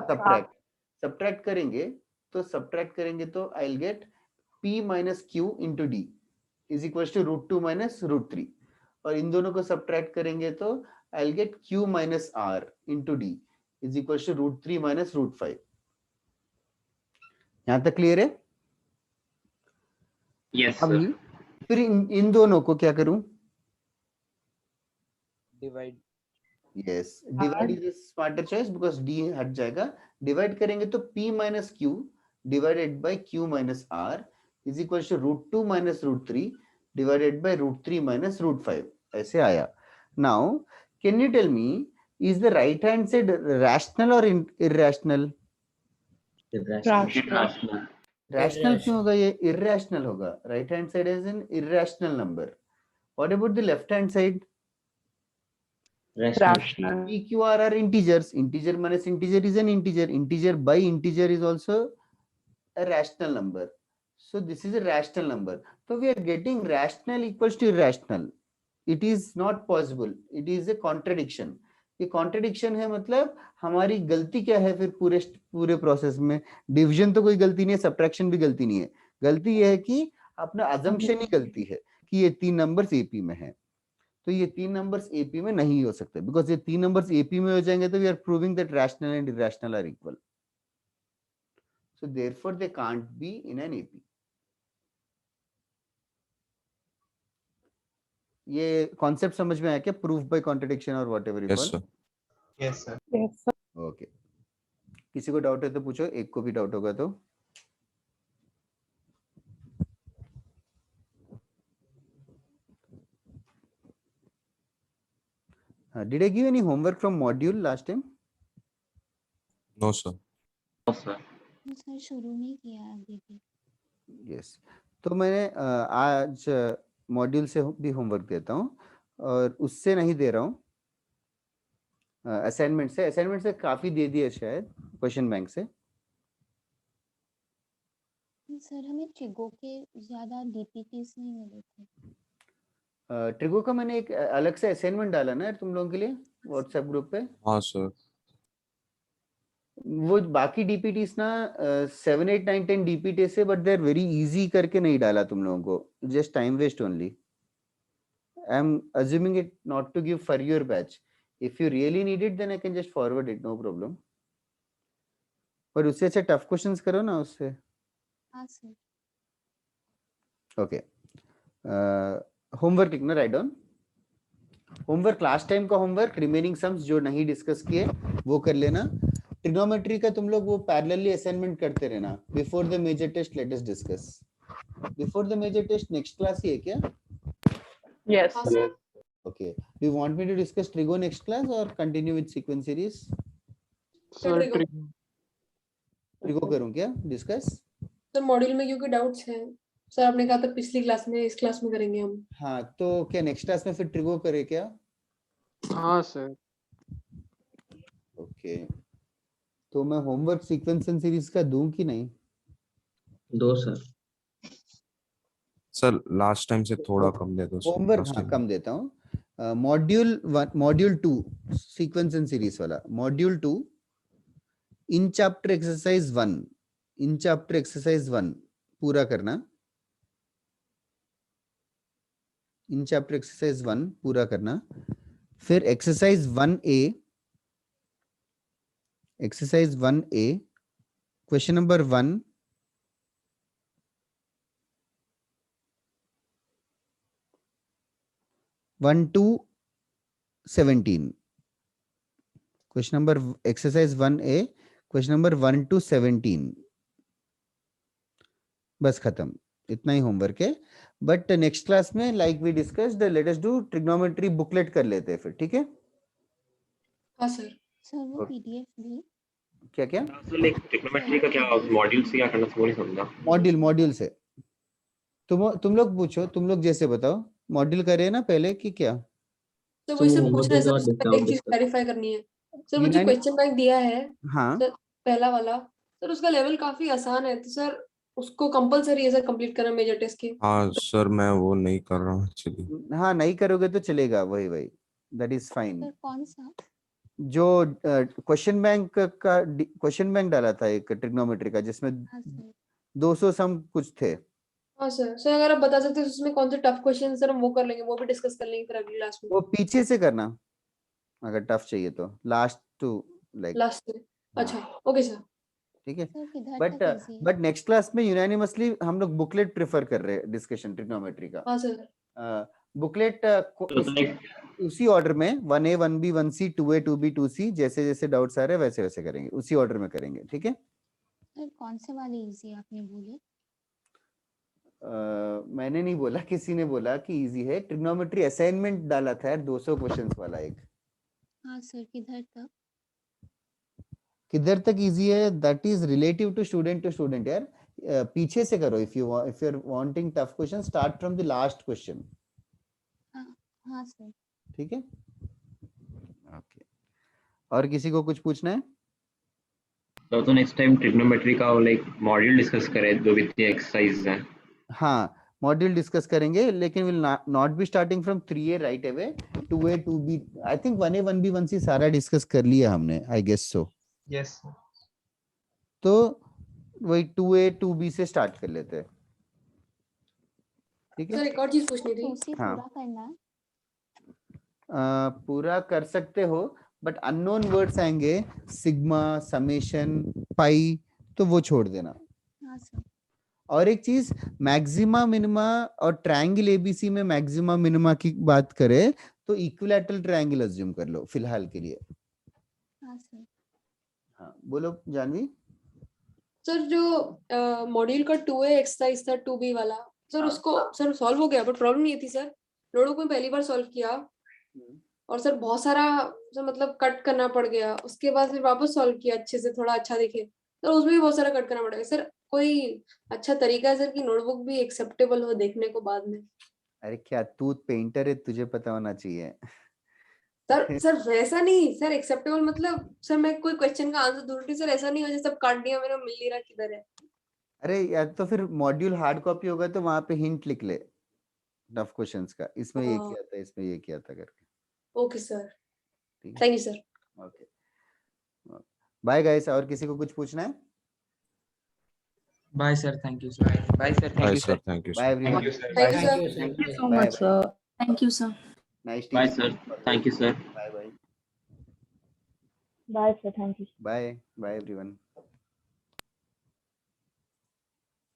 सब्ट्रैक्ट करेंगे, तो सब्ट्रैक्ट करेंगे तो I will get p minus q into d is equal to √2 minus √3, और इन दोनों को सब्ट्रैक्ट करेंगे तो I will get q minus r into d is equal to √3 minus √5। यहां तक क्लियर है? Yes sir. अभी फिर इन दोनों को क्या करूं? Divide. Yes, divide is smarter choice because d हट जाएगा. डिवाइड करेंगे तो p minus q divided bye q minus r is equal to √2 minus √3 divided by √3 minus √5. ऐसे आया. Now can you tell me, is the right hand side rational और irrational? Rational क्यों होगा? ये इरैशनल होगा. Right hand side is an irrational number. What about the left hand side? Rational. P, Q, R are integers. Integer minus integer is an integer. Integer by integer is also a rational number. So this is a rational number. So we are getting rational equals to irrational. It is not possible. It is a contradiction. ये contradiction है, मतलब हमारी गलती क्या है फिर पूरे process में? डिवीजन तो कोई गलती नहीं है, सब्ट्रैक्शन भी गलती नहीं है. गलती ये है कि अपना assumption ही गलती है कि ये 3 नंबर्स एपी में है. तो ये 3 नंबर्स एपी में नहीं हो सकते, बिकॉज ये 3 नंबर्स एपी में हो जाएंगे तो we are proving that rational and irrational are equal. So therefore they can't be in an AP. ये कॉन्सेप्ट समझ में आया क्या? प्रूफ बाय कॉन्ट्रडिक्शन और whatever you call. Yes, sir. Okay. किसी को डाउट है तो पूछो, एक को भी डाउट होगा तो. Did I give any homework from module last time? No, sir. Sir शुरू नहीं किया अभी भी. Yes. तो मैंने आज मॉड्यूल से भी होमवर्क देता हूँ और उससे नहीं दे रहा हूँ. असाइनमेंट से काफी दे दिया शायद क्वेश्चन बैंक से. सर हमें ट्रिगो के ज्यादा डीपीटीज नहीं मिले थे. ट्रिगो का मैंने एक अलग से असाइनमेंट डाला ना तुम लोगों के लिए व्हाट्सएप ग्रुप पे. हाँ सर. वो बाकी डीपीटीज ना 7, 8, 9, 10 डीपीटी से, but they are very easy करके नहीं डाला तुम लोगों को. Just time waste only. I am assuming it not to give for your batch. If you really need it then I can just forward it, no problem. पर उससे अच्छा tough questions करो ना उससे. हाँ सर. ओके. होमवर्क लिखना, write down. Homework last time का homework, remaining sums जो नहीं डिस्कस किए वो कर लेना. ट्रिग्नोमेट्री का तुम लोग वो पैरेलली असाइनमेंट करते रहना. Before the major test let us discuss. Before the major test next class ही है क्या? Yes. Okay. Do you want me to discuss trigo next class or continue with sequence series? Sir trigo करूं क्या discuss? Sir module में क्योंकि doubts हैं, sir आपने कहा था पिछली क्लास में, इस क्लास में करेंगे हम. हाँ, तो क्या नेक्स्ट क्लास में फिर ट्रिगो करें क्या? हाँ सर. ओके. तो मैं होमवर्क सीक्वेंस एंड सीरीज का दूं कि नहीं? दो सर. सर लास्ट टाइम से थोड़ा कम दे दो. होमवर्क हाँ कम देता हूँ. मॉड्यूल 2 सीक्वेंस एंड सीरीज वाला. मॉड्यूल 2 इन चैप्टर एक्सरसाइज 1 पूरा करना. इन चैप्टर एक्सरसाइज 1 पूरा करना. फिर exercise 1A question number 1 1 to 17. Question number exercise 1A question number 1 to 17. बस खत्म. इतना ही होमवर्क है. बट नेक्स्ट क्लास में like we discussed let us do trigonometry booklet कर लेते हैं फिर. ठीक है? हाँ सर. सर वो पीडीएफ भी क्या सर लाइक ट्रिग्नोमेट्री का क्या मॉड्यूल से क्या करना, वो नहीं समझा. मॉड्यूल से तुम लोग पूछो. तुम लोग जैसे बताओ. मॉड्यूल करे ना पहले कि क्या? तो वही सब पूछ रहे हैं सर. एक चीज क्लैरिफाई करनी है सर. वो जो क्वेश्चन बैंक दिया है हाँ सर पहला वाला, सर उसका लेवल काफी आसान है, तो सर उसको कंपलसरी है सर कंप्लीट करना मेजर टेस्ट के. हाँ सर मैं वो नहीं कर रहा हूँ एक्चुअली. हाँ नहीं करोगे तो चलेगा. वही दैट इज फाइन. कौन सा? जो क्वेश्चन बैंक डाला था एक ट्रिग्नोमेट्री का जिसमें 200 सम कुछ थे. हाँ सर. सर अगर आप बता सकते हैं उसमें कौन से टफ क्वेश्चन सर हम वो कर लेंगे, वो भी डिस्कस कर लेंगे फिर अगली क्लास में. वो पीछे से करना अगर टफ चाहिए तो. Last two like last. अच्छा ओके सर. ठीक है. बट नेक्स्ट क्लास में यूनानिमसली हम लोग बुकलेट प्रेफर कर रहे हैं डिस्कशन ट्रिग्नोमेट्री का. हाँ सर. बुकलेट तो like उसी ऑर्डर में 1A 1B 1C 2A 2B 2C जैसे जैसे डाउट्स आ रहे हैं वैसे वैसे करेंगे, उसी ऑर्डर में करेंगे, ठीक है। सर कौन से वाले इजी आपने बोले? मैंने नहीं बोला, किसी ने बोला कि इजी है। ट्रिग्नोमेट्री असाइनमेंट डाला था यार 200 क्वेश्चंस वाला एक। हाँ सर, किधर तक इजी है? That is relative to student यार। पीछे से करो। If you are wanting tough question start from the last question. हाँ सर। ठीक है, ओके। और किसी को कुछ पूछना है? तो नेक्स्ट टाइम ट्रिग्नोमेट्री का लाइक मॉड्यूल डिस्कस करें, जो भी एक्सरसाइज है। हाँ, मॉड्यूल डिस्कस करेंगे, लेकिन will not be starting from 3A right away. 2A 2B I think 1A 1B 1C सारा डिस्कस कर लिया हमने, आई गेस सो। यस। तो वही 2A 2B से स्टार्ट कर लेते हैं, ठीक है। सर एक और चीज पूछनी थी। हाँ, पूरा करना है। पूरा कर सकते हो, बट अननोन वर्ड्स आएंगे, सिग्मा, समेशन, पाई, तो वो छोड़ देना। हाँ सर। और एक चीज, मैक्सिमा मिनिमा और ट्रायंगल एबीसी में मैक्सिमा मिनिमा की बात करें तो इक्विलैटरल ट्रायंगल अज्यूम कर लो फिलहाल के लिए। हाँ सर। हाँ बोलो जानवी। सर जो मॉड्यूल का 2A एक्सरसाइज था 2B वाला, सर उसको सर सॉल्व हो गया, बट प्रॉब्लम ये थी सर, नोटबुक में पहली बार सॉल्व किया और सर बहुत सारा सर मतलब कट करना पड़ गया, उसके बाद फिर वापस सॉल्व किया अच्छे से, थोड़ा अच्छा दिखे, सर उसमें भी बहुत सारा कट करना पड़ गया। सर कोई अच्छा तरीका है सर कि नोटबुक भी एक्सेप्टेबल हो देखने को बाद में? अरे क्या तू पेंटर है, तुझे पता होना चाहिए। सर वैसा नहीं सर, एक्सेप्टेबल मतलब सर मैं कोई क्वेश्चन का आंसर ढूंढ रही, सर ऐसा नहीं हो जैसे सब काट दिया मैंने, मिल नहीं रहा किधर है। अरे यार तो फिर मॉड्यूल हार्ड कॉपी होगा तो वहां पे हिंट लिख ले टफ क्वेश्चंस का, इसमें ये किया था, इसमें ये किया था करके। Okay sir, thank you sir. Okay bye guys. और किसी को कुछ पूछना है? Bye sir, thank you sir. Bye sir, thank you sir. Thank you bye sir. Everyone. Thank you sir. Thank you so much, sir. Thank you, sir. Nice by teaching. Sir, thank you sir. Bye bye Bye, sir. Thank you. Bye bye everyone.